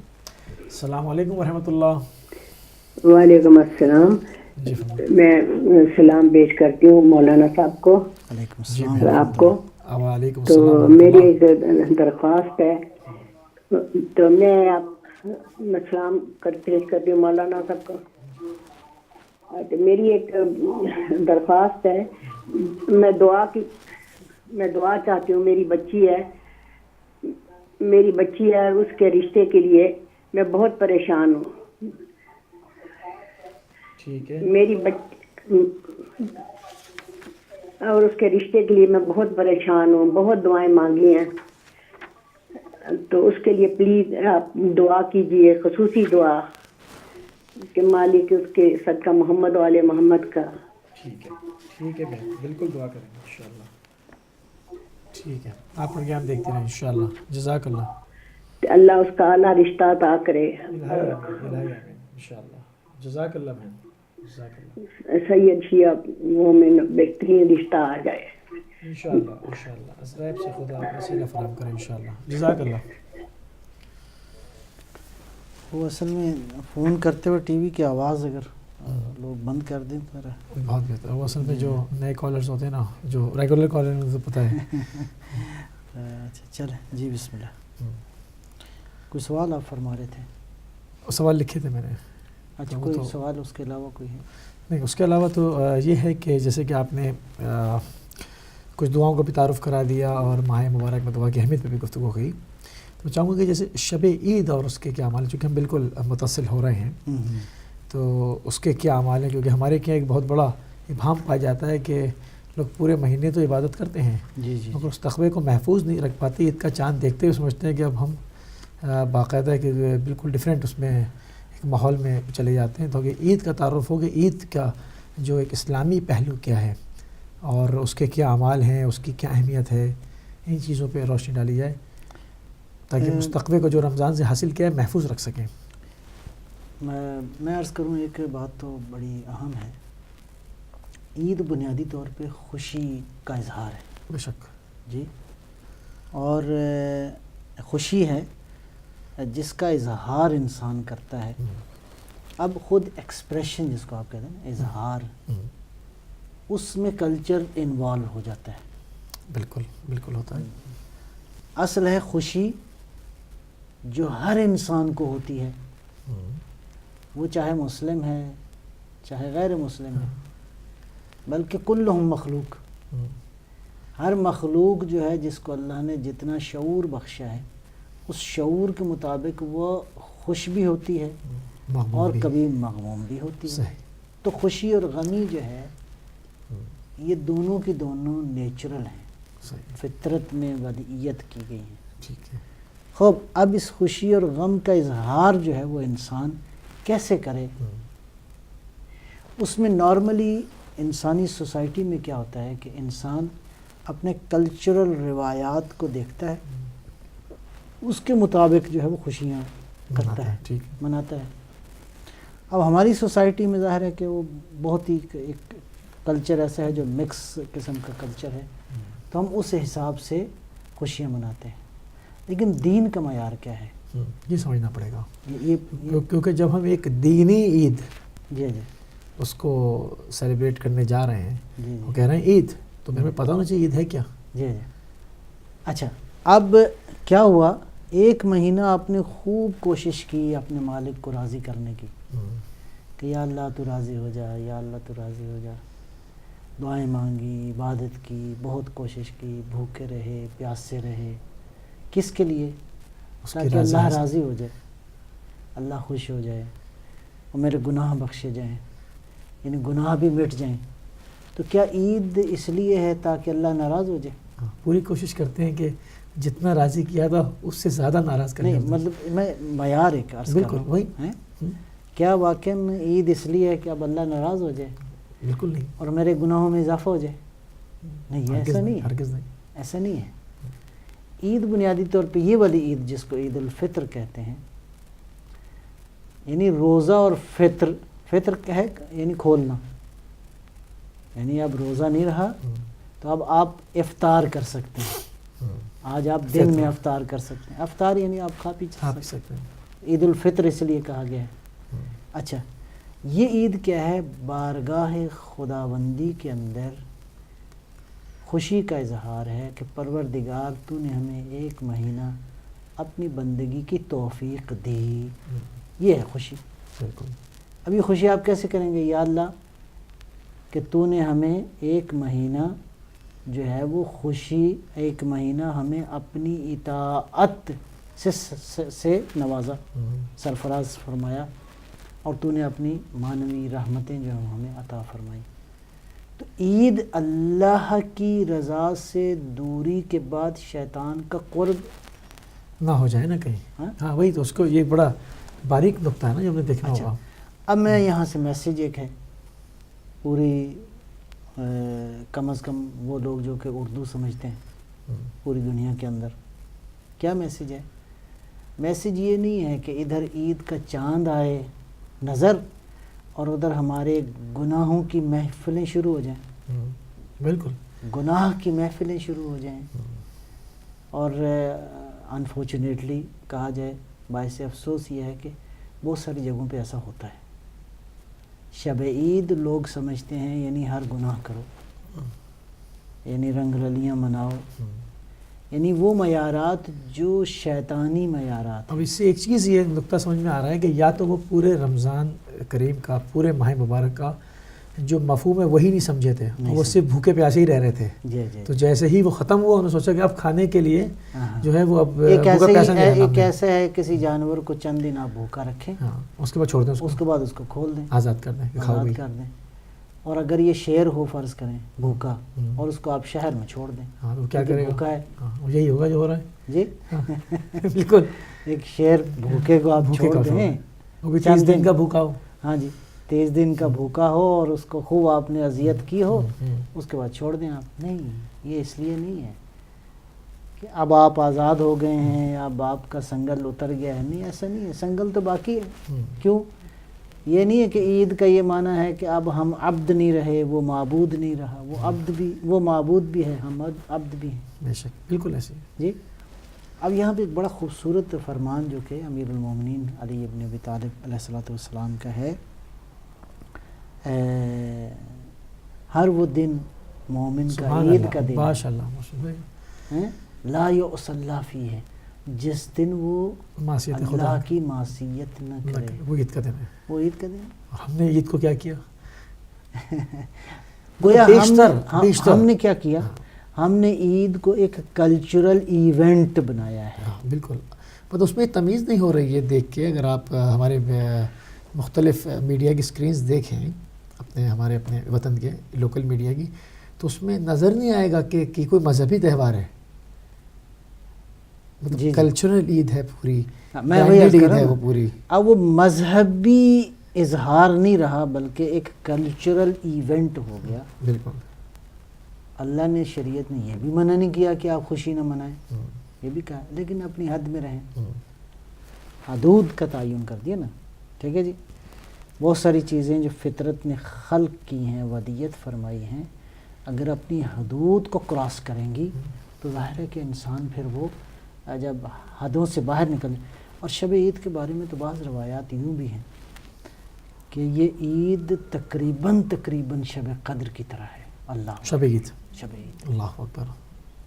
السلام علیکم ورحمۃ اللہ. وعلیکم السلام. میں سلام پیش کرتی ہوں مولانا صاحب کو. علیکم السلام. آپ کو وعلیکم تو السلام. میری ایک درخواست ہے، تو میں سلام پیش کرتی ہوں مولانا صاحب کو. میری ایک درخواست ہے، میں دعا چاہتی ہوں. میری بچی ہے، اس کے رشتے کے لیے میں بہت پریشان ہوں. ٹھیک ہے. میری اور اس کے رشتے کے لیے میں بہت پریشان ہوں، بہت دعائیں مانگی ہیں، تو اس کے لیے پلیز آپ دعا کیجئے، خصوصی دعا کہ مالک اس کے صدقہ محمد و آل محمد کا. ٹھیک ہے بہن، بالکل دعا کریں گے انشاءاللہ. ٹھیک ہے، آپ پروگرام دیکھتے رہیں انشاءاللہ. جزاک اللہ. اللہ اس کا اعلیٰ رشتہ عطا کرے. الہی آمین انشاءاللہ. جزاک اللہ بہن، جزاک اللہ. سید شیعہ وہ میں بہترین رشتہ آ جائے. انشاءاللہ اس غیب سے خدا وسیلہ فراہم کرے انشاءاللہ. جزاک اللہ. وہ اصل میں فون کرتے ہوئے ٹی وی کی آواز اگر لوگ بند کر دیں تو بہت بہتر. وہ اصل میں جو نئے کالرز ہوتے ہیں نا، جو ریگولر کالر ہیں، تو پتہ ہے. اچھا چلیں جی بسم اللہ. کوئی سوال آپ فرما رہے تھے؟ سوال لکھے تھے میں نے. اچھا کوئی سوال اس کے علاوہ کوئی ہے؟ نہیں، اس کے علاوہ تو یہ ہے کہ جیسے کہ آپ نے کچھ دعاؤں کا بھی تعارف کرا دیا اور ماہ مبارک میں دعا کی اہمیت پہ بھی گفتگو کی. تو میں چاہوں گا کہ جیسے شب عید اور اس کے کیا اعمال، چونکہ ہم بالکل متصل ہو رہے ہیں، تو اس کے کیا اعمال ہیں، کیونکہ ہمارے کیا ایک بہت بڑا ابہام پایا جاتا ہے کہ لوگ پورے مہینے تو عبادت کرتے ہیں جی جی مگر اس تقوی کو محفوظ نہیں رکھ پاتے. عید کا چاند دیکھتے ہوئے سمجھتے ہیں کہ اب ہم باقاعدہ کہ بالکل ڈیفرنٹ اس میں ایک ماحول میں چلے جاتے ہیں. تو کہ عید کا تعارف ہو کہ عید کا جو ایک اسلامی پہلو کیا ہے اور اس کے کیا اعمال ہیں، اس کی کیا اہمیت ہے، ان چیزوں پہ روشنی ڈالی جائے تاکہ اس تقوی کو جو رمضان سے حاصل کیا ہے محفوظ رکھ سکیں. میں عرض کروں ایک بات تو بڑی اہم ہے. عید بنیادی طور پہ خوشی کا اظہار ہے. بے شک جی، اور خوشی ہے جس کا اظہار انسان کرتا ہے. اب خود ایکسپریشن جس کو آپ کہتے ہیں نا، اظہار، اس میں کلچر انوالو ہو جاتا ہے. بالکل بالکل ہوتا ہے. اصل ہے خوشی جو ہر انسان کو ہوتی ہے، وہ چاہے مسلم ہے چاہے غیر مسلم ہے، بلکہ کلہم مخلوق. ہر مخلوق جو ہے جس کو اللہ نے جتنا شعور بخشا ہے، اس شعور کے مطابق وہ خوش بھی ہوتی ہے اور کبھی مغموم بھی ہوتی ہے. تو خوشی اور غمی جو ہے یہ دونوں کی دونوں نیچرل ہیں، فطرت میں ودیعت کی گئی ہیں. ٹھیک ہے. خوب اب اس خوشی اور غم کا اظہار جو ہے وہ انسان کیسے کرے؟ اس میں نارملی انسانی سوسائٹی میں کیا ہوتا ہے کہ انسان اپنے کلچرل روایات کو دیکھتا ہے، اس کے مطابق جو ہے وہ خوشیاں کرتا ہے، مناتا ہے. اب ہماری سوسائٹی میں ظاہر ہے کہ وہ بہت ہی ایک کلچر ایسا ہے جو مکس قسم کا کلچر ہے، تو ہم اس حساب سے خوشیاں مناتے ہیں. لیکن دین کا معیار کیا ہے یہ سمجھنا پڑے گا. یہ کیونکہ جب ہم ایک دینی عید جی جی اس کو سیلیبریٹ کرنے جا رہے ہیں، جی وہ کہہ رہے ہیں عید، تو ہمیں پتہ ہونا چاہیے عید ہے کیا. جی جی. اچھا اب کیا ہوا، ایک مہینہ آپ نے خوب کوشش کی اپنے مالک کو راضی کرنے کی کہ یا اللہ تو راضی ہو جا، یا اللہ تو راضی ہو جا. دعائیں مانگی، عبادت کی، بہت کوشش کی، بھوکے رہے، پیاسے رہے. کس کے لیے؟ تاکہ اللہ راضی ہو جائے، اللہ خوش ہو جائے اور میرے گناہ بخشے جائیں، یعنی گناہ بھی مٹ جائیں. تو کیا عید اس لیے ہے تاکہ اللہ ناراض ہو جائے؟ پوری کوشش کرتے ہیں کہ جتنا راضی کیا تھا اس سے زیادہ ناراض کریں. نہیں، مطلب میں معیار ایک عرض کر رہا ہوں. وہی کیا واقعاً عید اس لیے ہے کہ اب اللہ ناراض ہو جائے؟ بالکل نہیں. اور میرے گناہوں میں اضافہ ہو جائے؟ نہیں، ایسا نہیں ہے. ہرگز نہیں. ایسا نہیں ہے. عید بنیادی طور پہ یہ والی عید جس کو عید الفطر کہتے ہیں، یعنی روزہ اور فطر ہے یعنی کھولنا، یعنی اب روزہ نہیں رہا تو اب آپ افطار کر سکتے ہیں. آج آپ دن میں افطار کر سکتے ہیں. افطار یعنی آپ کھا پی سکتے ہیں. عید الفطر اس لیے کہا گیا ہے. اچھا، یہ عید کیا ہے؟ بارگاہ خداوندی کے اندر خوشی کا اظہار ہے کہ پروردگار تو نے ہمیں ایک مہینہ اپنی بندگی کی توفیق دی. یہ ہے خوشی. بالکل. اب یہ خوشی آپ کیسے کریں گے؟ یا اللہ کہ تو نے ہمیں ایک مہینہ جو ہے وہ خوشی، ایک مہینہ ہمیں اپنی اطاعت سے نوازا، سرفراز فرمایا، اور تو نے اپنی معنوی رحمتیں جو ہمیں عطا فرمائی. تو عید اللہ کی رضا سے دوری کے بعد شیطان کا قرب نہ ہو جائے نا کہیں. ہاں وہی تو، اس کو یہ بڑا باریک نقطہ ہے نا جو ہم نے دیکھنا ہوگا. اب میں یہاں سے میسیج ایک ہے پوری کم از کم وہ لوگ جو کہ اردو سمجھتے ہیں پوری دنیا کے اندر، کیا میسیج ہے؟ میسیج یہ نہیں ہے کہ ادھر عید کا چاند آئے نظر اور ادھر ہمارے گناہوں کی محفلیں شروع ہو جائیں. بالکل. گناہ کی محفلیں شروع ہو جائیں. اور انفارچونیٹلی کہا جائے باعث افسوس یہ ہے کہ بہت ساری جگہوں پہ ایسا ہوتا ہے. شب عید لوگ سمجھتے ہیں یعنی ہر گناہ کرو, یعنی رنگ رلیاں مناؤ, یعنی وہ معیارات جو شیطانی معیارات اب ہیں. اس سے ایک چیز یہ نقطہ سمجھ میں آ رہا ہے کہ یا تو وہ پورے رمضان کریم کا, پورے ماہ مبارک کا جو مفہوم ہے وہی نہیں سمجھے تھے, وہ صرف بھوکے پیاسے ہی رہ رہے تھے. جی جی. تو جیسے ہی وہ ختم ہوا انہوں نے سوچا کہ اب کھانے کے لیے جو ہے وہ اب ایک بھوکا ایسے پیاسا نہیں رہنا ایک ہمیں. ایسا ہے کسی جانور کو چند دن آپ بھوکا رکھیں, ہاں, اس کے بعد چھوڑ دیں اس کے بعد اس کو کھول دیں, آزاد کر دیں کہ کھاؤ آزاد بھی. کر دیں. اور اگر یہ شیر ہو فرض کریں بھوکا, اور اس کو آپ شہر میں چھوڑ دیں, ہاں تو کیا کیونکہ کرے گا؟ بھوکا ہے. ہاں, یہی ہوگا جو ہو رہا ہے. جی بالکل, ایک شیر بھوکے کو آپ بھوکے چھوڑ کا چھوڑ دیں, دیں. وہ بھی چند 30 دن کا بھوکا ہو. ہاں جی, 23 دن کا بھوکا ہو اور اس کو خوب آپ نے اذیت کی ہو, اس کے بعد چھوڑ دیں آپ. نہیں, یہ اس لیے نہیں ہے کہ اب آپ آزاد ہو گئے ہیں, اب آپ کا سنگل اتر گیا ہے. نہیں, ایسا نہیں ہے, سنگل تو باقی ہے. کیوں؟ یہ نہیں ہے کہ عید کا یہ معنی ہے کہ اب ہم عبد نہیں رہے, وہ معبود نہیں رہا. وہ عبد بھی, وہ معبود بھی ہے, ہم عبد بھی ہیں. بے شک, بالکل ایسے. جی. اب یہاں پہ ایک بڑا خوبصورت فرمان جو کہ امیر المومنین علی ابن ابی طالب علیہ الصلوۃ والسلام کا ہے, ہر وہ دن مومن کا عید کا دن ماشاء اللہ, لا یعصی فیہ, جس دن وہ معصیت خدا اللہ کی معصیت نہ کرے. وہ عید کا دن ہے. وہ عید کا دن. اور ہم نے عید کو کیا کیا؟ گویا بیشتر ہم نے کیا کیا, ہم نے عید کو ایک کلچرل ایونٹ بنایا ہے. ہاں بالکل, مطلب اس میں تمیز نہیں ہو رہی ہے. دیکھ کے اگر آپ ہمارے مختلف میڈیا کی سکرینز دیکھیں, ہمارے اپنے وطن کے لوکل میڈیا کی, تو اس میں نظر نہیں آئے گا کہ کوئی مذہبی تہوار ہے. مطلب کلچرل عید ہے پوری, میں وہی عرض کر رہا ہے ہوں, وہ پوری. اب وہ مذہبی اظہار نہیں رہا بلکہ ایک کلچرل ایونٹ ہو گیا. بالکل. اللہ نے شریعت نے یہ بھی منع نہیں کیا کہ آپ خوشی نہ منائیں, یہ بھی کہا, لیکن اپنی حد میں رہیں. حدود کا تعین کر دیا نا. ٹھیک ہے جی. بہت ساری چیزیں جو فطرت نے خلق کی ہیں, ودیت فرمائی ہیں, اگر اپنی حدود کو کراس کریں گی تو ظاہر ہے کہ انسان پھر وہ جب حدوں سے باہر نکل. اور شب عید کے بارے میں تو بعض روایات یوں بھی ہیں کہ یہ عید تقریباً شب قدر کی طرح ہے. اللہ شب عید, شب عید, اللہ اکبر,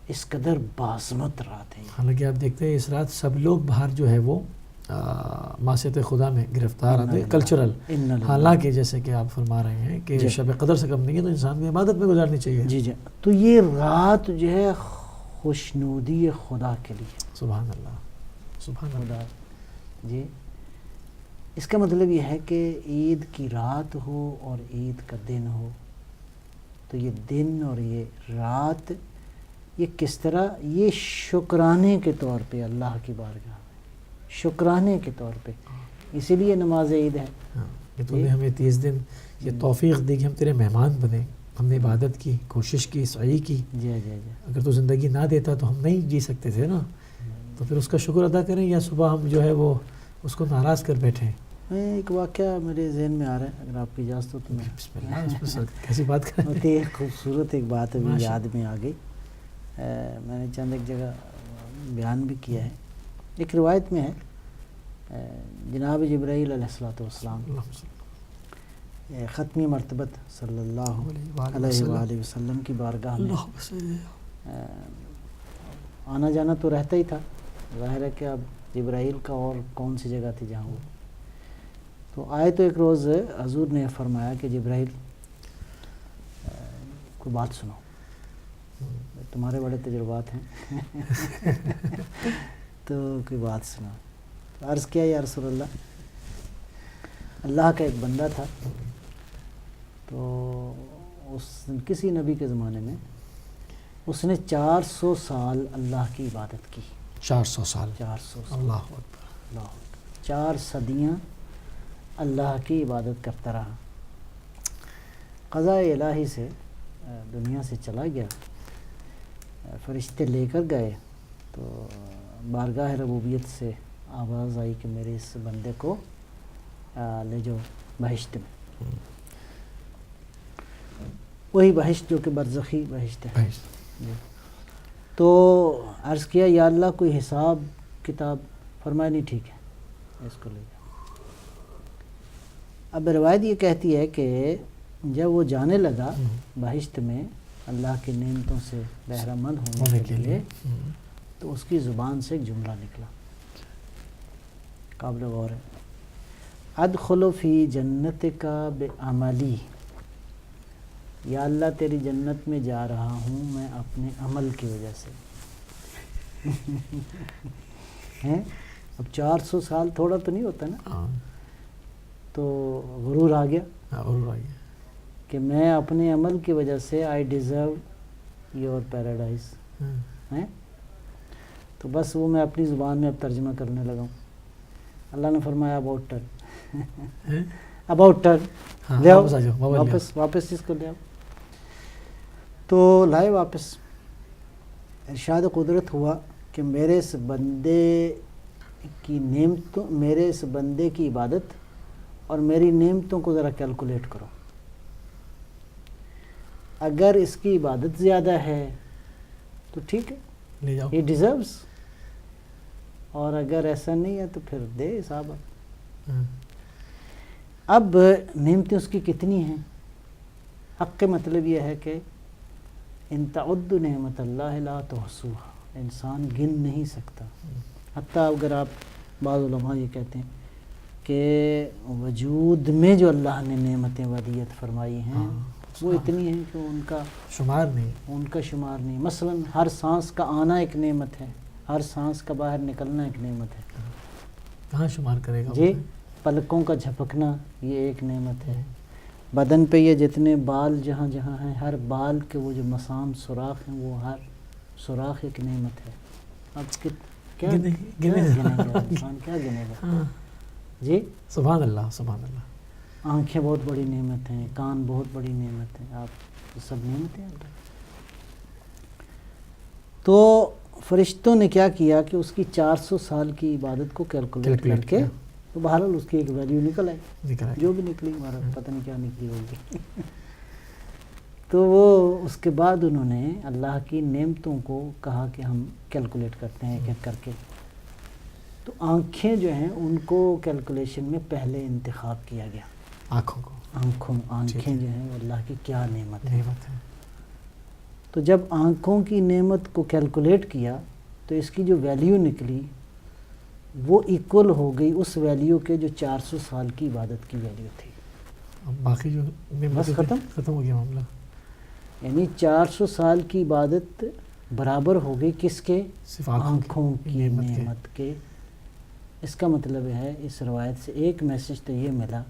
اس قدر باعظمت رات ہے. حالانکہ آپ دیکھتے ہیں اس رات سب لوگ باہر جو ہے وہ معصیت خدا میں گرفتار آتے ہیں, کلچرل. حالانکہ جیسے کہ آپ فرما رہے ہیں کہ شب قدر سے کم نہیں ہے, تو انسان کو عبادت میں گزارنی چاہیے. جی جی. تو یہ رات جو ہے خوشنودی خدا کے لیے. سبحان اللہ, سبحان اللہ. جی. اس کا مطلب یہ ہے کہ عید کی رات ہو اور عید کا دن ہو, تو یہ دن اور یہ رات یہ کس طرح, یہ شکرانے کے طور پہ اللہ کی بارگاہ میں, شکرانے کے طور پہ, اسی لیے نماز عید ہے. کہ تو نے ہمیں 30 دن یہ توفیق دی کہ ہم تیرے مہمان بنے, ہم نے عبادت کی, کوشش کی, سعی کی. جی جی جی. اگر تو زندگی نہ دیتا تو ہم نہیں جی سکتے تھے نا. تو پھر اس کا شکر ادا کریں, یا صبح ہم جو ہے وہ اس کو ناراض کر بیٹھیں. ایک واقعہ میرے ذہن میں آ رہا ہے, اگر آپ کی اجازت ہو تو میں بسم اللہ, اس پر کیسی بات کریں. بہت ہی خوبصورت ایک بات ابھی یاد میں آ گئی. میں نے چند ایک جگہ بیان بھی کیا ہے. ایک روایت میں ہے جناب جبرائیل علیہ الصلوۃ والسلام ختمی مرتبت صلی اللہ علیہ وآلہ وسلم کی بارگاہ میں آنا جانا تو رہتا ہی تھا. ظاہر ہے کہ اب جبرائیل کا اور کون سی جگہ تھی جہاں وہ, تو آئے تو ایک روز حضور نے فرمایا کہ جبرائیل کوئی بات سنو, تمہارے بڑے تجربات ہیں تو کوئی بات سنو. عرض کیا یا رسول اللہ, اللہ کا ایک بندہ تھا, تو اس کسی نبی کے زمانے میں اس نے 400 سال اللہ کی عبادت کی. 400 سال. 400 سال. اللہ اکبر. اللہ اکبر. 4 صدیاں اللہ کی عبادت کرتا رہا. قضاء الہی سے دنیا سے چلا گیا, فرشتے لے کر گئے, تو بارگاہ ربوبیت سے آواز آئی کہ میرے اس بندے کو لے جاؤ بہشت میں. وہی بہشت جو کہ برزخی بہشت ہے. بھائی تو عرض کیا یا اللہ کوئی حساب کتاب، فرمایا نہیں ٹھیک ہے اس کو لے جاؤ. اب روایت یہ کہتی ہے کہ جب وہ جانے لگا بہشت میں اللہ کی نعمتوں سے بہرہ مند ہونے کے لیے، تو اس کی زبان سے ایک جملہ نکلا قابل غور ہے. ادخل فی جنتک بعملی، یا اللہ تیری جنت میں جا رہا ہوں میں اپنے عمل کی وجہ سے. ہیں اب 400 سال تھوڑا تو نہیں ہوتا نا، تو غرور آ گیا کہ میں اپنے عمل کی وجہ سے آئی ڈیزرو یور پیراڈائز. ہیں تو بس وہ میں اپنی زبان میں اب ترجمہ کرنے لگا ہوں. اللہ نے فرمایا اباؤٹ ٹرن، اباؤٹ ٹرن لے آؤ واپس اس کو لے آؤ. تو لائے واپس. ارشاد قدرت ہوا کہ میرے اس بندے کی نعمتوں، میرے اس بندے کی عبادت اور میری نعمتوں کو ذرا کیلکولیٹ کرو. اگر اس کی عبادت زیادہ ہے تو ٹھیک ہے، لے جاؤ. ہی ڈیزروز، اور اگر ایسا نہیں ہے تو پھر دے حساب. اب نعمتیں اس کی کتنی ہیں؟ حق کے مطلب یہ ہے کہ ان تعد نعمت اللہ لا تحصوها، انسان گن نہیں سکتا. حتیٰ اگر آپ، بعض علماء یہ کہتے ہیں کہ وجود میں جو اللہ نے نعمتیں ودیت فرمائی ہیں وہ اتنی ہیں کہ ان کا شمار نہیں، ان کا شمار نہیں. مثلا ہر سانس کا آنا ایک نعمت ہے، ہر سانس کا باہر نکلنا ایک نعمت ہے. کہاں شمار کرے گا جی پلکوں کا جھپکنا یہ ایک نعمت ہے. بدن پہ یہ جتنے بال جہاں جہاں ہیں، ہر بال کے وہ جو مسام سوراخ ہیں، وہ ہر سوراخ ایک نعمت ہے. اب کیا گنے گا انسان، کیا گنے گا؟ جی سبحان اللہ سبحان اللہ. آنکھیں بہت بڑی نعمت ہیں، کان بہت بڑی نعمت ہیں، آپ سب نعمتیں ہیں. تو فرشتوں نے کیا کیا کہ اس کی 400 سال کی عبادت کو کیلکولیٹ کر کے، تو بہرحال اس کی ایک ویلیو نکل آئی، جو بھی نکلی، ہمارا پتہ نہیں کیا نکلی ہوگی. تو وہ اس کے بعد انہوں نے اللہ کی نعمتوں کو کہا کہ ہم کیلکولیٹ کرتے ہیں ایک ایک کر کے. تو آنکھیں جو ہیں ان کو کیلکولیشن میں پہلے انتخاب کیا گیا. آنکھوں کو، آنکھیں جو ہیں وہ اللہ کی کیا نعمت ہے. تو جب آنکھوں کی نعمت کو کیلکولیٹ کیا تو اس کی جو ویلیو نکلی وہ ایکول ہو گئی اس ویلیو کے جو 400 سال کی عبادت کی ویلیو تھی. باقی جو بس ختم ہو گیا معاملہ. یعنی 400 سال کی عبادت برابر ہو گئی کس کے؟ آنکھوں کی نعمت کے. اس کا مطلب ہے اس روایت سے ایک میسج تو یہ ملا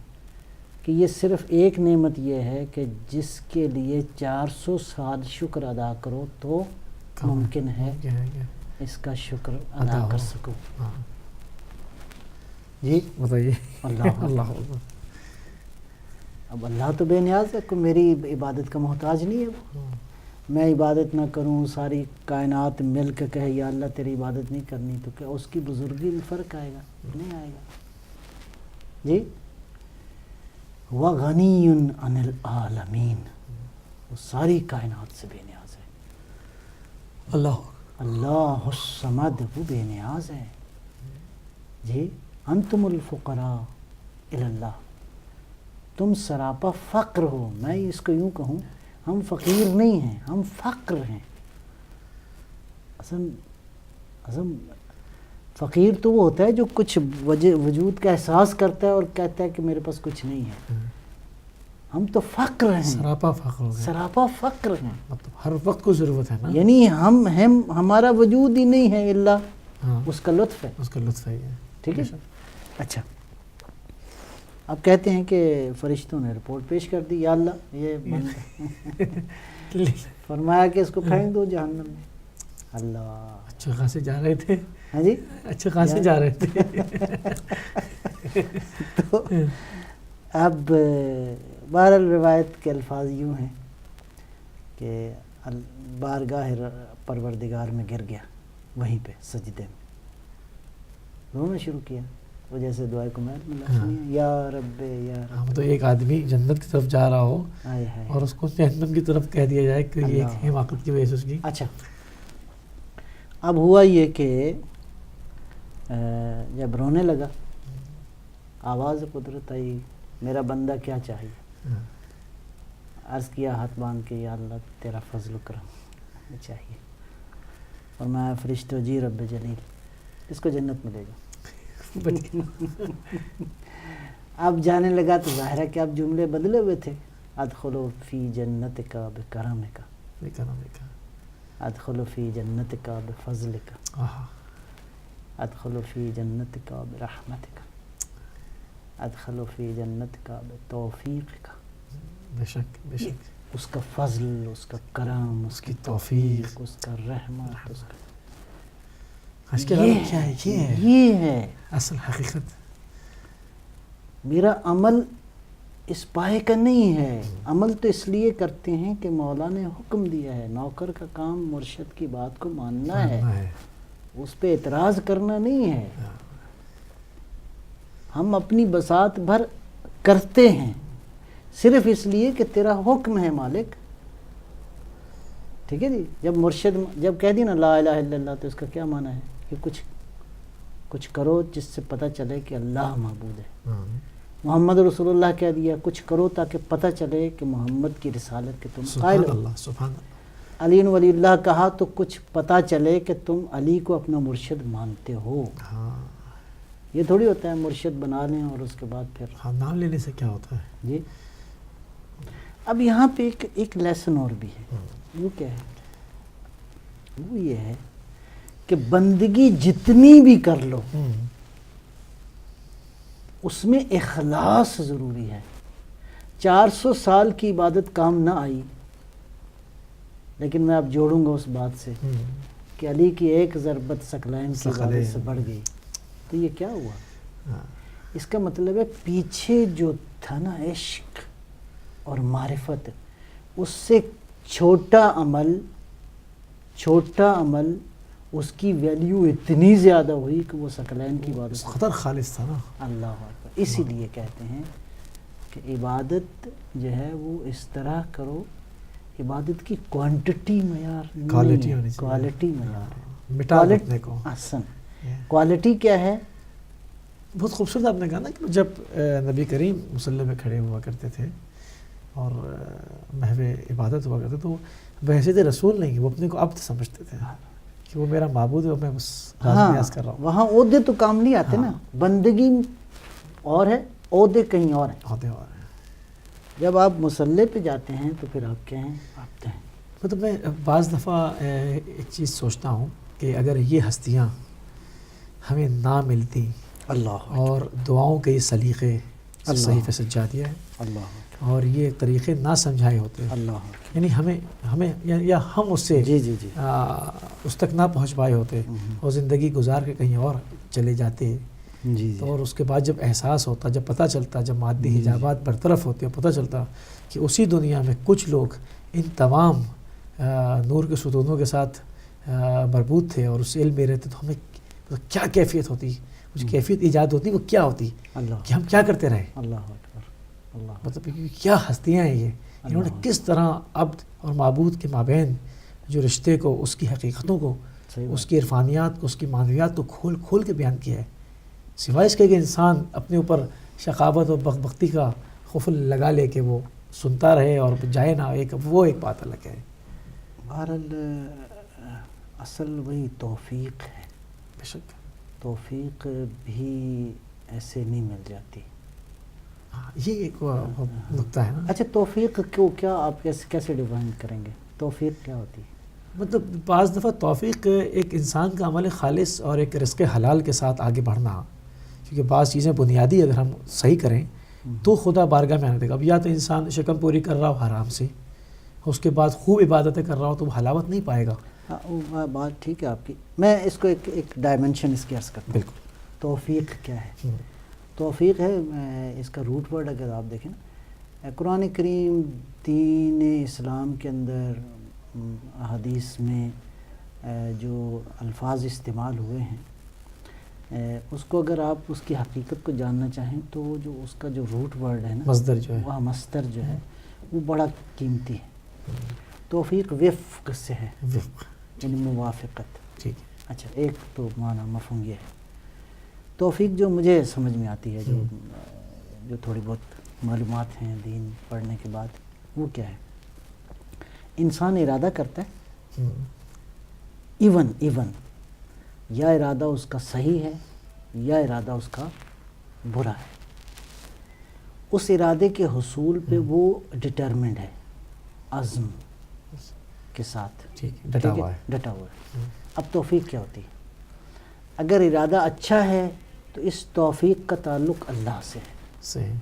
کہ یہ صرف ایک نعمت یہ ہے کہ جس کے لیے 400 سال شکر ادا کرو تو ممکن ہے اس کا شکر ادا کر سکو. جی بتائیے. اللہ اب اللہ تو بے نیاز ہے، کوئی میری عبادت کا محتاج نہیں ہے. وہ میں عبادت نہ کروں، ساری کائنات مل کے کہے یا اللہ تیری عبادت نہیں کرنی، تو کیا اس کی بزرگی میں فرق آئے گا؟ نہیں آئے گا. جی وَغَنِيٌّ عَنِ الْعَالَمِينَ، وہ ساری کائنات سے بے نیاز ہے. اللہ الصمد، وہ بے نیاز ہے. جی انتم الفقراء الی اللہ، تم سراپا فقر ہو. میں اس کو یوں کہوں، ہم فقیر نہیں ہیں، ہم فقر ہیں. اصل فقیر تو وہ ہوتا ہے جو کچھ وجود کا احساس کرتا ہے اور کہتا ہے کہ میرے پاس کچھ نہیں ہے. ہم تو فقر ہیں، سراپا فقر ہو گیا، سراپا فقر ہیں. مطلب ہر وقت کو ضرورت ہے نا، یعنی ہمارا وجود ہی نہیں ہے الا اس کا لطف ہے. اس کا لطف ہے. ٹھیک ہے. اچھا اب کہتے ہیں کہ فرشتوں نے رپورٹ پیش کر دی، یا اللہ یہ فرمایا کہ اس کو پھینک دو جہنم میں. اللہ اچھے خاصے جا رہے تھے. ہاں جی اچھے خاصے جا رہے تھے. تو اب بہرحال روایت کے الفاظ یوں ہیں کہ بارگاہ پروردگار میں گر گیا، وہیں پہ سجدے میں رونا شروع کیا. وہ جیسے دعائے کمیت میں لفظ یا رب یا رب. ہم تو ایک آدمی جنت کی طرف جا رہا ہو آئے ہائے. اور اس کو جہنم کی طرف کہہ دیا جائے کہ یہ ایک حماقت کی وجہ سے اس کی. اچھا اب ہوا یہ کہ جب رونے لگا آواز قدرت آئی میرا بندہ کیا چاہیے. عرض کیا ہاتھ باندھ کے یا اللہ تیرا فضل و کرم ہمیں چاہیے. اور میں فرشتوں جی رب جلیل اس کو جنت ملے گا. اب جانے لگا تو ظاہر ہے کہ اب جملے بدلے ہوئے تھے. ادخلوا فی جنتک بکرمک ادخلوا فی جنتک بفضلک ادخلوا فی جنتک برحمتک ادخلوا فی جنتک بتوفیقک. بے شک بے شک اس کا فضل، اس کا کرم، اس کی توفیق، اس کا رحمت، اس کا اس کے علاوہ کیا ہے؟ یہ ہے اصل حقیقت. میرا عمل اس پائے کا نہیں ہے. عمل تو اس لیے کرتے ہیں کہ مولا نے حکم دیا ہے. نوکر کا کام مرشد کی بات کو ماننا ہے، اس پہ اعتراض کرنا نہیں ہے. ہم اپنی بساط بھر کرتے ہیں صرف اس لیے کہ تیرا حکم ہے مالک. ٹھیک ہے جی. جب مرشد جب کہہ دی نا لا الہ الا اللہ تو اس کا کیا معنی ہے کہ کچھ کرو جس سے پتہ چلے کہ اللہ معبود ہے. محمد رسول اللہ کہہ دیا کچھ کرو تاکہ پتہ چلے کہ محمد کی رسالت کے تم قائل ہو. سبحان اللہ. علی ولی اللہ کہا تو کچھ پتہ چلے کہ تم علی کو اپنا مرشد مانتے ہو. یہ تھوڑی ہوتا ہے مرشد بنا لیں اور اس کے بعد پھر نام لینے سے کیا ہوتا ہے. جی اب یہاں پہ ایک لیسن اور بھی ہے. وہ کیا ہے؟ وہ یہ ہے کہ بندگی جتنی بھی کر لو اس میں اخلاص ضروری ہے. 400 سال کی عبادت کام نہ آئی لیکن میں اب جوڑوں گا اس بات سے کہ علی کی ایک ضربت ثقلین کی عبادت سے بڑھ گئی. تو یہ کیا ہوا؟ اس کا مطلب ہے پیچھے جو تھا نا عشق اور معرفت، اس سے چھوٹا عمل اس کی ویلیو اتنی زیادہ ہوئی کہ وہ ثقلین کی عبادت خطر خالص تھا نا. اللہ اکبر. اسی لیے کہتے ہیں کہ عبادت جو ہے وہ اس طرح کرو. عبادت کی کوانٹٹی معیار کوالٹی ہونی چاہیے. کوالٹی معیار مٹا دینے کو. احسن. کوالٹی کیا ہے؟ بہت خوبصورت آپ نے کہا نا کہ جب نبی کریم مصلی میں کھڑے ہوا کرتے تھے اور محو عبادت ہوا کرتے تو بحیثیت رسول نہیں، وہ اپنے کو عبد سمجھتے تھے کہ وہ میرا معبود ہے اور میں بس نیاز کر رہا ہوں. وہاں عہدے تو کام نہیں آتے نا. بندگی اور ہے، عہدے کہیں اور ہیں. عہدے اور ہیں. جب آپ مصلی پہ جاتے ہیں تو پھر آپ کیا ہیں؟ عبد ہیں. مطلب میں بعض دفعہ ایک چیز سوچتا ہوں کہ اگر یہ ہستیاں ہمیں نہ ملتی اللہ اور دعاؤں کے یہ سلیقے صحیح سجادیہ ہے اللہ اور یہ طریقے نہ سمجھائے ہوتے، اللہ یعنی ہمیں یا ہم اس سے جی جی جی اس تک نہ پہنچ پائے ہوتے اور زندگی گزار کے کہیں اور چلے جاتے. جی تو اور اس کے بعد جب احساس ہوتا، جب پتہ چلتا، جب مادی حجابات برطرف ہوتے اور پتہ چلتا کہ اسی دنیا میں کچھ لوگ ان تمام نور کے ستونوں کے ساتھ مربوط تھے اور اس علم میں رہتے، تو ہمیں کیا کیفیت ہوتی، کچھ کیفیت ایجاد ہوتی، وہ کیا ہوتی کہ ہم کیا کرتے رہے. اللہ اکبر. اللہ مطلب کیا ہستیاں ہیں یہ، انہوں نے کس طرح عبد اور معبود کے مابین جو رشتے کو، اس کی حقیقتوں کو، اس کی عرفانیات کو، اس کی معنویات کو کھول کھول کے بیان کیا ہے. سوائے اس کے کہ انسان اپنے اوپر شقاوت اور بختی کا خفل لگا لے کہ وہ سنتا رہے اور جائے نہ، وہ ایک بات الگ ہے. بہرحال اصل وہی توفیق ہے. بے شک توفیق بھی ایسے نہیں مل جاتی. یہ ایک نقطہ ہے نا. اچھا توفیق کو کیا آپ کیسے ڈیفائن کریں گے؟ توفیق کیا ہوتی ہے؟ مطلب بعض دفعہ توفیق ایک انسان کا عمل خالص اور ایک رزق حلال کے ساتھ آگے بڑھنا، کیونکہ بعض چیزیں بنیادی اگر ہم صحیح کریں تو خدا بارگاہ میں آنے دے گا. اب یا تو انسان شکم پوری کر رہا ہو حرام سے، اس کے بعد خوب عبادتیں کر رہا ہو تو وہ حلاوت نہیں پائے گا. ہاں بات ٹھیک ہے آپ کی. میں اس کو ایک ڈائمنشن اس کی عرض کرتا ہوں. بالکل. توفیق کیا ہے؟ توفیق ہے اس کا روٹ ورڈ اگر آپ دیکھیں نا، قرآن کریم دین اسلام کے اندر حدیث میں جو الفاظ استعمال ہوئے ہیں اس کو اگر آپ اس کی حقیقت کو جاننا چاہیں تو جو اس کا جو روٹ ورڈ ہے نا، مصدر جو ہے، وہ مصدر جو ہے وہ بڑا قیمتی ہے. توفیق وفق سے ہے، وفق، یعنی موافقت. ٹھیک ہے. اچھا، ایک تو معنی مفہوم یہ ہے. توفیق جو مجھے سمجھ میں آتی ہے، جو تھوڑی بہت معلومات ہیں دین پڑھنے کے بعد، وہ کیا ہے؟ انسان ارادہ کرتا ہے، ایون یا ارادہ اس کا صحیح ہے یا ارادہ اس کا برا ہے. اس ارادے کے حصول پہ وہ ڈٹرمنڈ ہے، عزم کے ساتھ، ٹھیک ہے، ڈٹا ہوا ہے. ڈٹا ہوا ہے. اب توفیق کیا ہوتی ہے؟ اگر ارادہ اچھا ہے تو اس توفیق کا تعلق اللہ سے ہے. صحیح.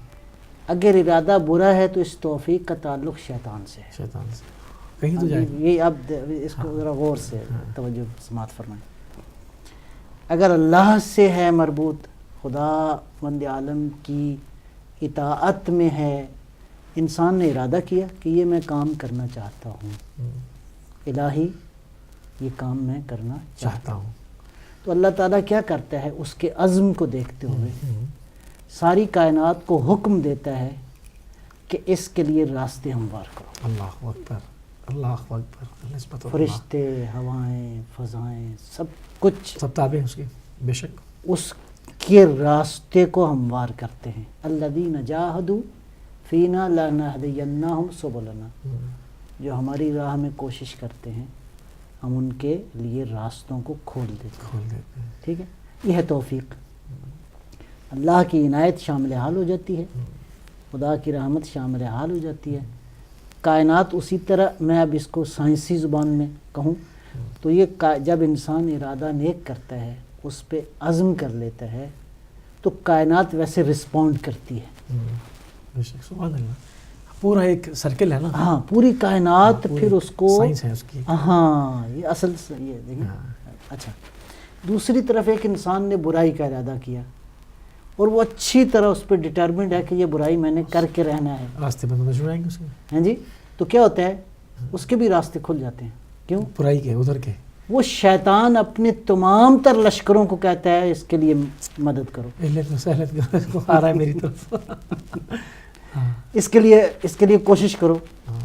اگر ارادہ برا ہے تو اس توفیق کا تعلق شیطان سے ہے. شیطان سے کہیں تو جائے. یہ اب اس کو ذرا غور سے توجہ سماعت فرمائیں. اگر اللہ سے ہے مربوط، خدا بند عالم کی اطاعت میں ہے، انسان نے ارادہ کیا کہ یہ میں کام کرنا چاہتا ہوں، الہی یہ کام میں کرنا چاہتا ہوں، تو اللہ تعالیٰ کیا کرتا ہے؟ اس کے عزم کو دیکھتے ہوئے ساری کائنات کو حکم دیتا ہے کہ اس کے لیے راستے ہموار کرو. اللہ اکبر، اللہ اکبر. نسبت اللہ، فرشتے، ہوائیں، فضائیں، سب کچھ سب تابع ہیں اس کی، بے شک. اس کے راستے کو ہموار کرتے ہیں. الذین جاہدوا فینا لنہدینہم سبلنا، جو ہماری راہ میں کوشش کرتے ہیں ہم ان کے لیے راستوں کو کھول دیتے ہیں. ٹھیک ہے، یہ ہے توفیق. اللہ کی عنایت شامل حال ہو جاتی ہے، خدا کی رحمت شامل حال ہو جاتی ہے. کائنات اسی طرح، میں اب اس کو سائنسی زبان میں کہوں تو یہ جب انسان ارادہ نیک کرتا ہے، اس پہ عزم کر لیتا ہے، تو کائنات ویسے رسپونڈ کرتی ہے. بے شک، سبحان اللہ. پورا ایک سرکل ہے نا. ہاں، پوری کائنات پھر اس کو، سائنس ہے اس کی. ہاں، یہ اصل یہ دیکھیں. اچھا، دوسری طرف ایک انسان نے برائی کا ارادہ کیا اور وہ اچھی طرح اس پہ ڈٹرمنڈ ہے کہ یہ برائی میں نے کر کے رہنا ہے. راستے بند نظر آئیں گے اس کے. ہاں جی، تو کیا ہوتا ہے؟ اس کے بھی راستے کھل جاتے ہیں. کیوں؟ برائی کے، ادھر کے. وہ شیطان اپنے تمام تر لشکروں کو کہتا ہے اس کے لیے مدد کرو، آ رہا ہے میری طرف. اس کے لیے کوشش کرو.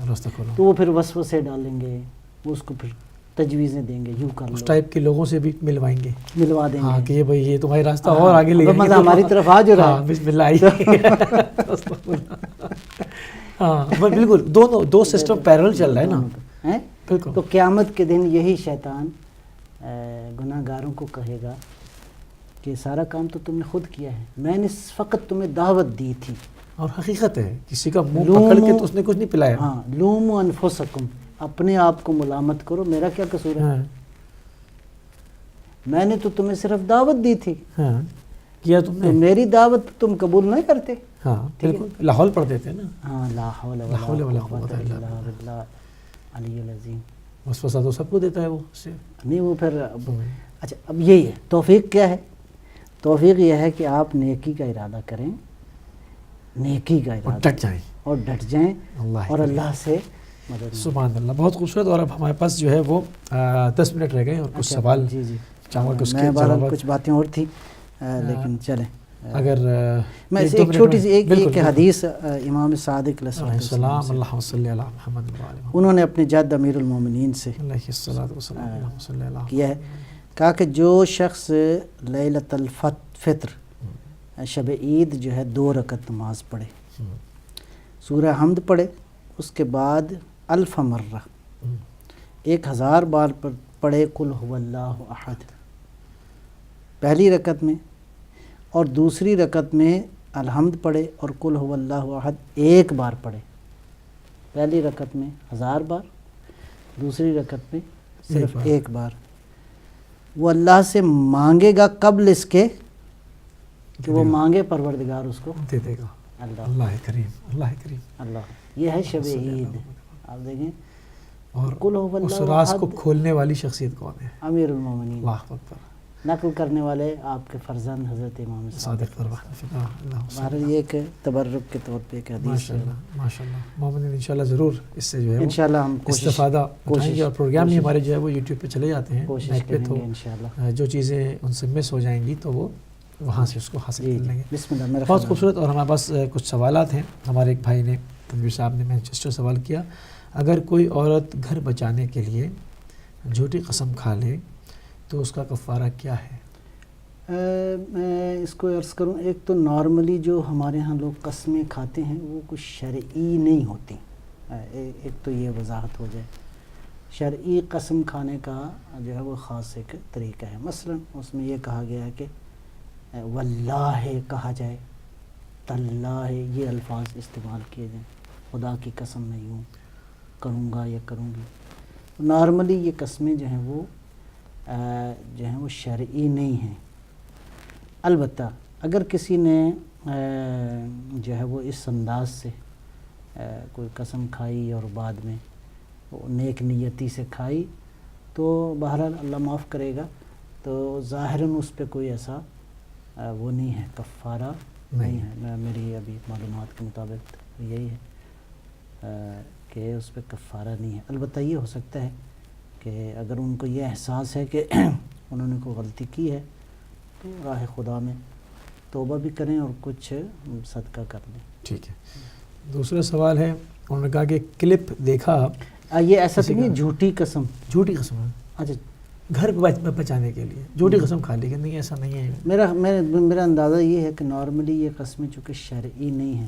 راستہ کھولو. تو وہ پھر وسوسے ڈالیں گے، وہ اس کو پھر تجویزیں دیں گے، یوں کر اس لو، ٹائپ کے لوگوں سے بھی ملوائیں گے، ملوا دیں ہاں، گے کہ یہ بھائی یہ تمہاری راستہ اور آگے لے مزہ ہماری طرف آ جو رہا ہے. بسم اللہ آئیے. ہاں بالکل، دو سسٹم پیرل چل رہا ہے نا. بالکل. تو قیامت کے دن یہی شیطان گناہ گاروں کو کہے گا کہ سارا کام تو تم نے خود کیا ہے، میں نے فقط تمہیں دعوت دی تھی. اور حقیقت ہے، کسی کا منہ پکڑ کے تو اس نے کچھ نہیں پلایا. ہاں، لوموا انفسکم، اپنے آپ کو ملامت کرو، میرا کیا قصور ہے؟ میں نے تو تمہیں صرف دعوت دی تھی، ہاں کیا تم تو نے. میری دعوت تم قبول نہیں کرتے. ہاں بالکل، لاہور پڑھ دیتے ہیں نا. ہاں، لا حول ولا قوت الا باللہ علی العظیم. وسوسہ تو سب کو دیتا ہے وہ سے. نہیں، وہ پھر اچھا، اب یہی ہے توفیق. کیا ہے توفیق؟ یہ ہے کہ آپ نیکی کا ارادہ کریں، نیکی کا اور ارادہ ڈٹ جائیں، اور ڈٹ جائیں اللہ اور اللہ سے مدد مانگیں. سبحان اللہ. بہت خوبصورت. اور اب ہمارے پاس جو ہے وہ 10 منٹ رہ گئے اور کچھ اچھا، سوال جی چاہوں گا کہ اس کے میں بہرحال جوابات کچھ باتیں اور تھی لیکن چلیں. اگر میں ایک دو ایک منٹ چھوٹی سی ایک بالکل، حدیث امام صادق علیہ علیہ السلام السلام، سے، اللہم صلی علی محمد و علی محمد، انہوں نے اپنے جد امیر المومنین سے علیہ الصلوۃ والسلام، اللہم صلی علی محمد. کیا ہے، کہا کہ جو شخص لیلۃ الفطر شب عید جو ہے 2 رکعت نماز پڑھے، سورہ حمد پڑھے، اس کے بعد 1000 مرہ 1000 بار پر پڑھے قل هو اللہ احد پہلی رکعت میں، اور دوسری رکعت میں الحمد پڑھے اور قل هو اللہ احد 1 بار پڑھے. پہلی رکعت میں 1000 بار، دوسری رکعت میں صرف 1 بار. وہ اللہ سے مانگے گا قبل اس کے کہ وہ مانگے، پروردگار اس کو دے دے گا. اللہ اللہ کریم، اللہ کریم. اللہ. یہ ہے شب عید. آپ دیکھیں، اور قل هو اس اللہ راز احد، کو کھولنے والی شخصیت کون ہے؟ امیر المومنین. اللہ اکبر. نقل کرنے والے آپ کے فرزند حضرت امام صادق بہرحال یہ کہ تبرک کے طور پہ ایک حدیث ہے. ماشاء اللہ محمد انشاءاللہ ضرور اس سے جو ہے انشاءاللہ ہم استفادہ اٹھائیں گے, اور پروگرام بھی ہمارے جو ہے وہ یوٹیوب پہ چلے جاتے ہیں کوشش پہ, کریں تو گے انشاءاللہ. جو چیزیں ان سے مس ہو جائیں گی تو وہ وہاں سے اس کو حاصل کر لیں گے. بسم اللہ. میرا بہت خوبصورت. اور ہمارے پاس کچھ سوالات ہیں. ہمارے ایک بھائی نے تنویر صاحب نے مینچسٹر سوال کیا, اگر کوئی عورت گھر بچانے کے لیے جھوٹی قسم کھا لے تو اس کا کفارہ کیا ہے؟ میں اس کو عرض کروں, ایک تو نارملی جو ہمارے ہاں لوگ قسمیں کھاتے ہیں وہ کچھ شرعی نہیں ہوتی. ایک تو یہ وضاحت ہو جائے, شرعی قسم کھانے کا جو ہے وہ خاص ایک طریقہ ہے. مثلا اس میں یہ کہا گیا ہے کہ واللہ کہا جائے, تاللہ یہ الفاظ استعمال کیے جائیں, خدا کی قسم میں یوں کروں گا یا کروں گی. نارملی یہ قسمیں جو ہیں وہ شرعی نہیں ہیں. البتہ اگر کسی نے جو ہے وہ اس انداز سے کوئی قسم کھائی اور بعد میں وہ نیک نیتی سے کھائی تو بہرحال اللہ معاف کرے گا, تو ظاہراً اس پہ کوئی ایسا وہ نہیں ہے, کفارہ نہیں ہے. میری ابھی معلومات کے مطابق یہی ہے کہ اس پہ کفارہ نہیں ہے. البتہ یہ ہو سکتا ہے کہ اگر ان کو یہ احساس ہے کہ انہوں نے کوئی غلطی کی ہے تو راہ خدا میں توبہ بھی کریں اور کچھ صدقہ کر لیں. ٹھیک ہے. دوسرا سوال ہے, انہوں نے کہا کہ کلپ دیکھا. یہ ایسا تو نہیں جھوٹی قسم, جھوٹی قسم ہے اچھا گھر پہ بچانے کے لیے جھوٹی قسم کھا لی کہ نہیں, ایسا نہیں ہے. میرا اندازہ یہ ہے کہ نارملی یہ قسمیں چونکہ شرعی نہیں ہیں,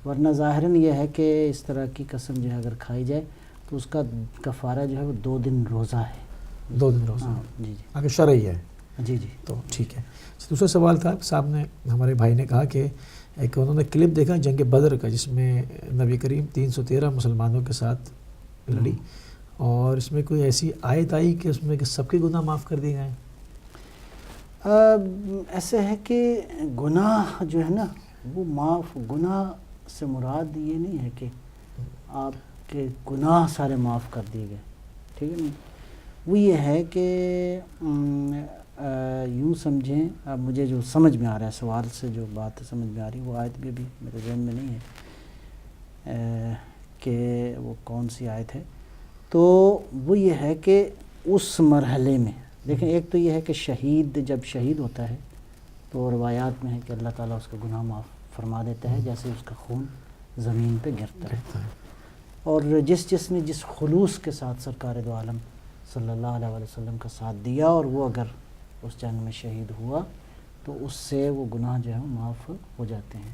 ورنہ ظاہراً یہ ہے کہ اس طرح کی قسم جو ہے اگر کھائی جائے تو اس کا کفارہ جو ہے وہ 2 دن روزہ ہے. 2 دن روزہ. جی جی اگر شرعی ہے جی جی تو ٹھیک ہے. دوسرا سوال تھا, صاحب نے ہمارے بھائی نے کہا کہ ایک انہوں نے کلپ دیکھا جنگ بدر کا, جس میں نبی کریم 313 مسلمانوں کے ساتھ لڑی, اور اس میں کوئی ایسی آیت آئی کہ اس میں کہ سب کے گناہ معاف کر دیے گئے. ایسے ہے کہ گناہ جو ہے نا وہ معاف, گناہ سے مراد یہ نہیں ہے کہ آپ کے گناہ سارے معاف کر دیے گئے, ٹھیک ہے نا. وہ یہ ہے کہ یوں سمجھیں, اب مجھے جو سمجھ میں آ رہا ہے سوال سے جو بات سمجھ میں آ رہی ہے, وہ آیت بھی میرے ذہن میں نہیں ہے کہ وہ کون سی آیت ہے. تو وہ یہ ہے کہ اس مرحلے میں دیکھیں, ایک تو یہ ہے کہ شہید جب شہید ہوتا ہے تو روایات میں ہے کہ اللہ تعالیٰ اس کا گناہ معاف فرما دیتا ہے جیسے اس کا خون زمین پہ گرتا ہے. اور جس نے جس خلوص کے ساتھ سرکار دو عالم صلی اللہ علیہ وسلم کا ساتھ دیا اور وہ اگر اس جنگ میں شہید ہوا تو اس سے وہ گناہ جو ہے معاف ہو جاتے ہیں.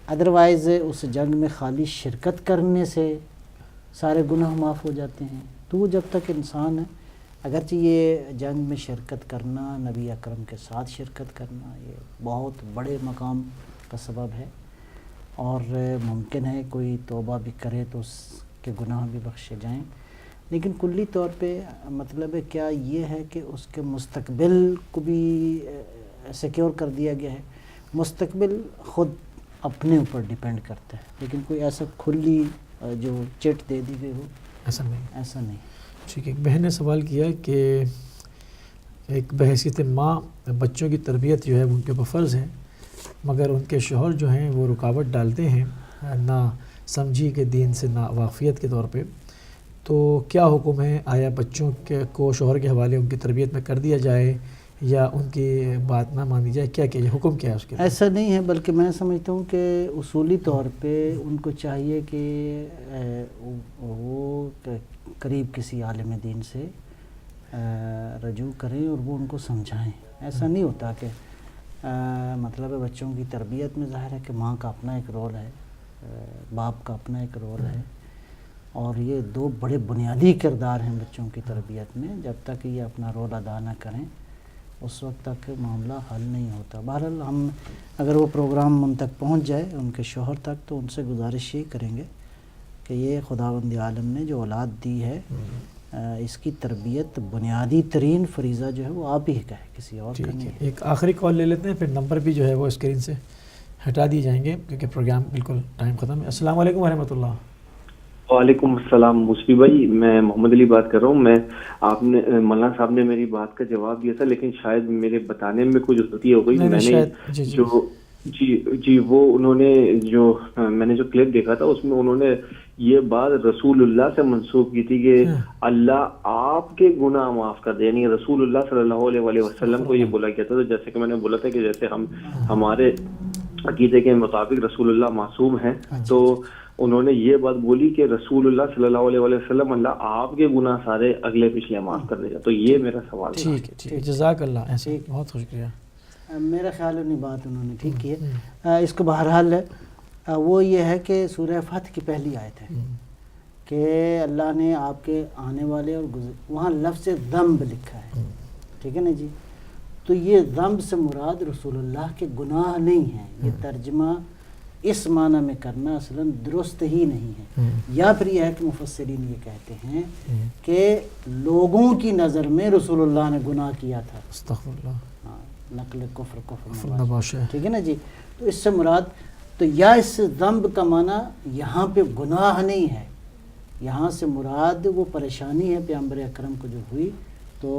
ادروائز اس جنگ میں خالی شرکت کرنے سے سارے گناہ معاف ہو جاتے ہیں. تو وہ جب تک انسان ہے, اگرچہ یہ جنگ میں شرکت کرنا, نبی اکرم کے ساتھ شرکت کرنا, یہ بہت بڑے مقام کا سبب ہے, اور ممکن ہے کوئی توبہ بھی کرے تو اس کے گناہ بھی بخشے جائیں, لیکن کلی طور پہ مطلب ہے کیا یہ ہے کہ اس کے مستقبل کو بھی سیکیور کر دیا گیا ہے. مستقبل خود اپنے اوپر ڈیپینڈ کرتا ہے, لیکن کوئی ایسا کھلی جو چٹ دے دی گئی ہو ایسا نہیں. ٹھیک ہے. ایک بہن نے سوال کیا کہ ایک بحیثیت ماں بچوں کی تربیت جو ہے ان کے اوپر فرض ہے, مگر ان کے شوہر جو ہیں وہ رکاوٹ ڈالتے ہیں, نہ سمجھی کے دین سے نہ واقفیت کے طور پہ, تو کیا حکم ہے؟ آیا بچوں کو شوہر کے حوالے ان کی تربیت میں کر دیا جائے یا ان کی بات نہ مانی جائے؟ کیا حکم کیا ہے اس کے؟ ایسا نہیں ہے, بلکہ میں سمجھتا ہوں کہ اصولی طور پہ ان کو چاہیے کہ وہ قریب کسی عالم دین سے رجوع کریں اور وہ ان کو سمجھائیں. ایسا نہیں ہوتا کہ مطلب ہے بچوں کی تربیت میں ظاہر ہے کہ ماں کا اپنا ایک رول ہے, باپ کا اپنا ایک رول ہے, اور یہ 2 بڑے بنیادی کردار ہیں بچوں کی تربیت میں. جب تک یہ اپنا رول ادا نہ کریں اس وقت تک معاملہ حل نہیں ہوتا. بہرحال ہم اگر وہ پروگرام ان تک پہنچ جائے ان کے شوہر تک تو ان سے گزارش یہ کریں گے کہ یہ خداوند عالم نے جو اولاد دی ہے اس کی تربیت بنیادی ترین فریضہ جو ہے وہ آپ ہی کا ہے, کسی اور کا نہیں ہے. ایک آخری کال لے لیتے ہیں, پھر نمبر بھی جو ہے وہ اسکرین سے ہٹا دیے جائیں گے کیونکہ پروگرام بالکل ٹائم ختم ہے. السلام علیکم ورحمۃ اللہ. وعلیکم السلام موسوی بھائی، میں محمد علی بات کر رہا ہوں. میں آپ نے مولانا صاحب نے میری بات کا جواب دیا تھا، لیکن شاید میرے بتانے میں کچھ غلطی ہو گئی. میں نے جی وہ انہوں نے میں نے جو کلپ دیکھا تھا اس میں انہوں نے یہ بات رسول اللہ سے منسوب کی تھی کہ اللہ آپ کے گناہ معاف کر دے، یعنی رسول اللہ صلی اللہ علیہ وسلم کو یہ بولا گیا تھا. تو جیسے کہ میں نے بولا تھا کہ جیسے ہمارے عقیدے کے مطابق رسول اللہ معصوم ہیں، تو انہوں نے یہ بات بولی کہ رسول اللہ صلی اللہ علیہ وسلم اللہ آپ کے گناہ سارے اگلے پچھلے معاف کر دے گا. تو یہ میرا سوال تھا. ٹھیک ہے، جزاک اللہ. ایسے بہت خوش شکریہ. میرا خیال انہیں بات انہوں نے ٹھیک کی ہے. اس کو بہرحال وہ یہ ہے کہ سورہ فتح کی پہلی آیت ہے کہ اللہ نے آپ کے آنے والے اور وہاں لفظ ذنب لکھا ہے، ٹھیک ہے نا جی. تو یہ ذنب سے مراد رسول اللہ کے گناہ نہیں ہیں. یہ ترجمہ اس معنی میں کرنا اصلاً درست ہی نہیں ہے. یا پھر یہ ہے کہ مفسرین یہ کہتے ہیں کہ لوگوں کی نظر میں رسول اللہ نے گناہ کیا تھا. استغفر اللہ. نقل کفر نباشا، ٹھیک ہے نا جی. تو اس سے مراد تو یا اس ذنب کا معنی یہاں پہ گناہ نہیں ہے، یہاں سے مراد وہ پریشانی ہے پیغمبر اکرم کو جو ہوئی، تو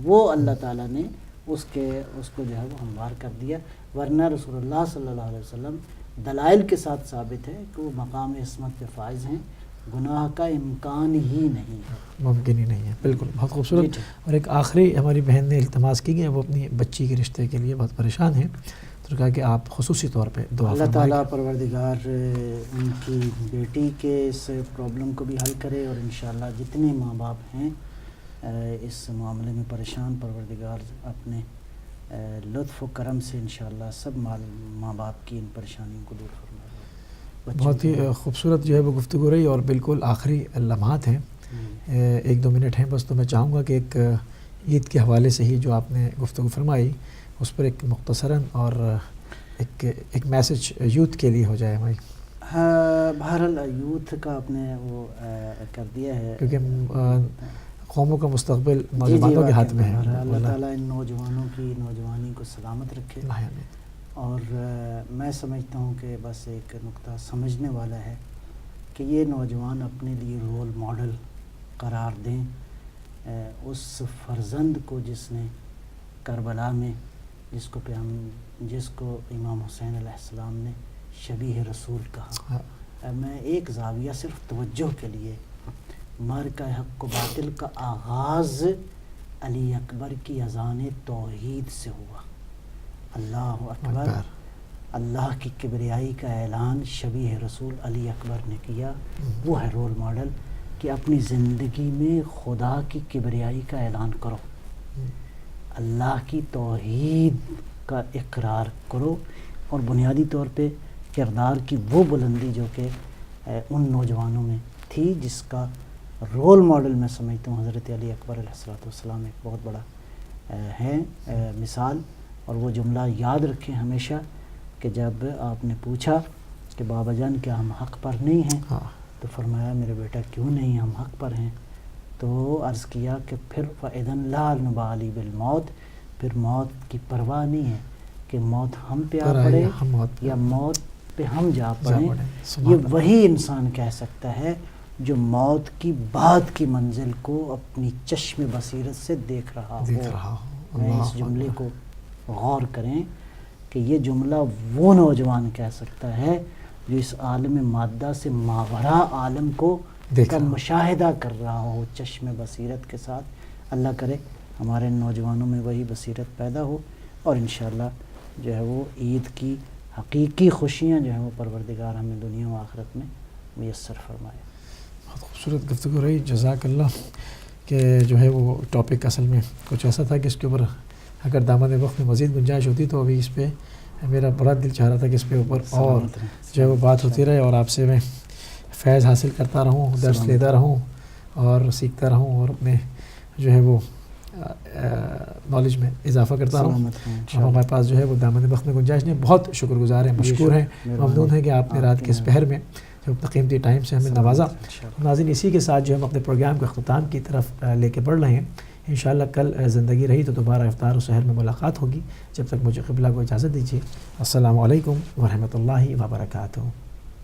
وہ اللہ تعالیٰ نے اس کو جو ہے وہ ہموار کر دیا. ورنہ رسول اللہ صلی اللہ علیہ وسلم دلائل کے ساتھ ثابت ہے کہ وہ مقام عصمت پہ فائز ہیں، گناہ کا امکان ہی نہیں ہے، ممکن ہی نہیں ہے. بالکل، بہت خوبصورت. اور ایک آخری ہماری بہن نے التماس کی ہے، وہ اپنی بچی کے رشتے کے لیے بہت پریشان ہیں، تو کہا کہ آپ خصوصی طور پہ دعا اللہ تعالیٰ پروردگار ان کی بیٹی کے اس پرابلم کو بھی حل کرے، اور انشاءاللہ جتنے ماں باپ ہیں اس معاملے میں پریشان، پروردگار اپنے لطف و کرم سے انشاءاللہ سب ماں باپ کی ان پریشانیوں کو دور فرمائے. بہت ہی خوبصورت جو ہے وہ گفتگو رہی، اور بالکل آخری لمحات ہیں، 1-2 منٹ ہیں بس. تو میں چاہوں گا کہ ایک عید کے حوالے سے ہی جو آپ نے گفتگو فرمائی اس پر ایک مختصراً اور ایک میسج یوتھ کے لیے ہو جائے ہماری. بہرحال یوتھ کا آپ نے وہ کر دیا ہے، کیونکہ قوموں کا مستقبل نوجوانوں کے ہاتھ میں ہے. اللہ تعالیٰ ان نوجوانوں کی نوجوانی کو سلامت رکھے. اور میں سمجھتا ہوں کہ بس ایک نقطہ سمجھنے والا ہے کہ یہ نوجوان اپنے لیے رول ماڈل قرار دیں اس فرزند کو جس نے کربلا میں جس کو امام حسین علیہ السلام نے شبیہ رسول کہا. میں ایک زاویہ صرف توجہ کے لیے، معرکہ حق و باطل کا آغاز علی اکبر کی اذان توحید سے ہوا. اللہ اکبر، اللہ کی کبریائی کا اعلان شبیہ رسول علی اکبر نے کیا. وہ ہے رول ماڈل کہ اپنی زندگی میں خدا کی کبریائی کا اعلان کرو، اللہ کی توحید کا اقرار کرو، اور بنیادی طور پہ کردار کی وہ بلندی جو کہ ان نوجوانوں میں تھی، جس کا رول ماڈل میں سمجھتا ہوں حضرت علی اکبر علیہ السلام ایک بہت بڑا ہے مثال. اور وہ جملہ یاد رکھیں ہمیشہ کہ جب آپ نے پوچھا کہ بابا جان کیا ہم حق پر نہیں ہیں، تو فرمایا میرے بیٹا کیوں نہیں، ہم حق پر ہیں. تو عرض کیا کہ پھر فَإِذًا لَا نُبَالِي بِالْمَوْتِ، پھر موت کی پرواہ نہیں ہے کہ موت ہم پہ آ پڑے یا موت پہ ہم جا پڑیں. یہ وہی انسان کہہ سکتا ہے جو موت کی بعد کی منزل کو اپنی چشم بصیرت سے دیکھ رہا ہو. میں اس جملے کو غور کریں کہ یہ جملہ وہ نوجوان کہہ سکتا ہے جو اس عالم مادہ سے ماوراء عالم کو کا مشاہدہ کر رہا ہو چشم بصیرت کے ساتھ. اللہ کرے ہمارے نوجوانوں میں وہی بصیرت پیدا ہو، اور انشاءاللہ جو ہے وہ عید کی حقیقی خوشیاں جو ہیں وہ پروردگار ہمیں دنیا و آخرت میں میسر فرمائے. بہت خوبصورت گفتگو رہی، جزاک اللہ. کہ جو ہے وہ ٹاپک اصل میں کچھ ایسا تھا کہ اس کے اوپر اگر دامن وقت میں مزید گنجائش ہوتی تو ابھی اس پہ میرا بڑا دل چاہ رہا تھا کہ اس پہ اوپر اور جو ہے وہ بات ہوتی رہے، اور آپ سے میں فیض حاصل کرتا رہوں، درس لیتا رہوں اور سیکھتا رہوں، اور اپنے جو ہے وہ نالج میں اضافہ کرتا رہوں. ہمارے پاس جو ہے وہ دامن وقت میں گنجائش نہیں. بہت شکر گزار ہیں، مشکور ہیں، ممنون ہیں کہ آپ نے رات کے اس پہر میں جو اپنا قیمتی ٹائم سے ہمیں نوازا. ناظرین، اسی کے ساتھ جو ہم اپنے پروگرام کے اختتام کی طرف لے کے بڑھ رہے ہیں. انشاءاللہ کل زندگی رہی تو دوبارہ افطار و سحر میں ملاقات ہوگی. جب تک مجھے قبلہ کو اجازت دیجیے. السلام علیکم ورحمۃ اللہ وبرکاتہ.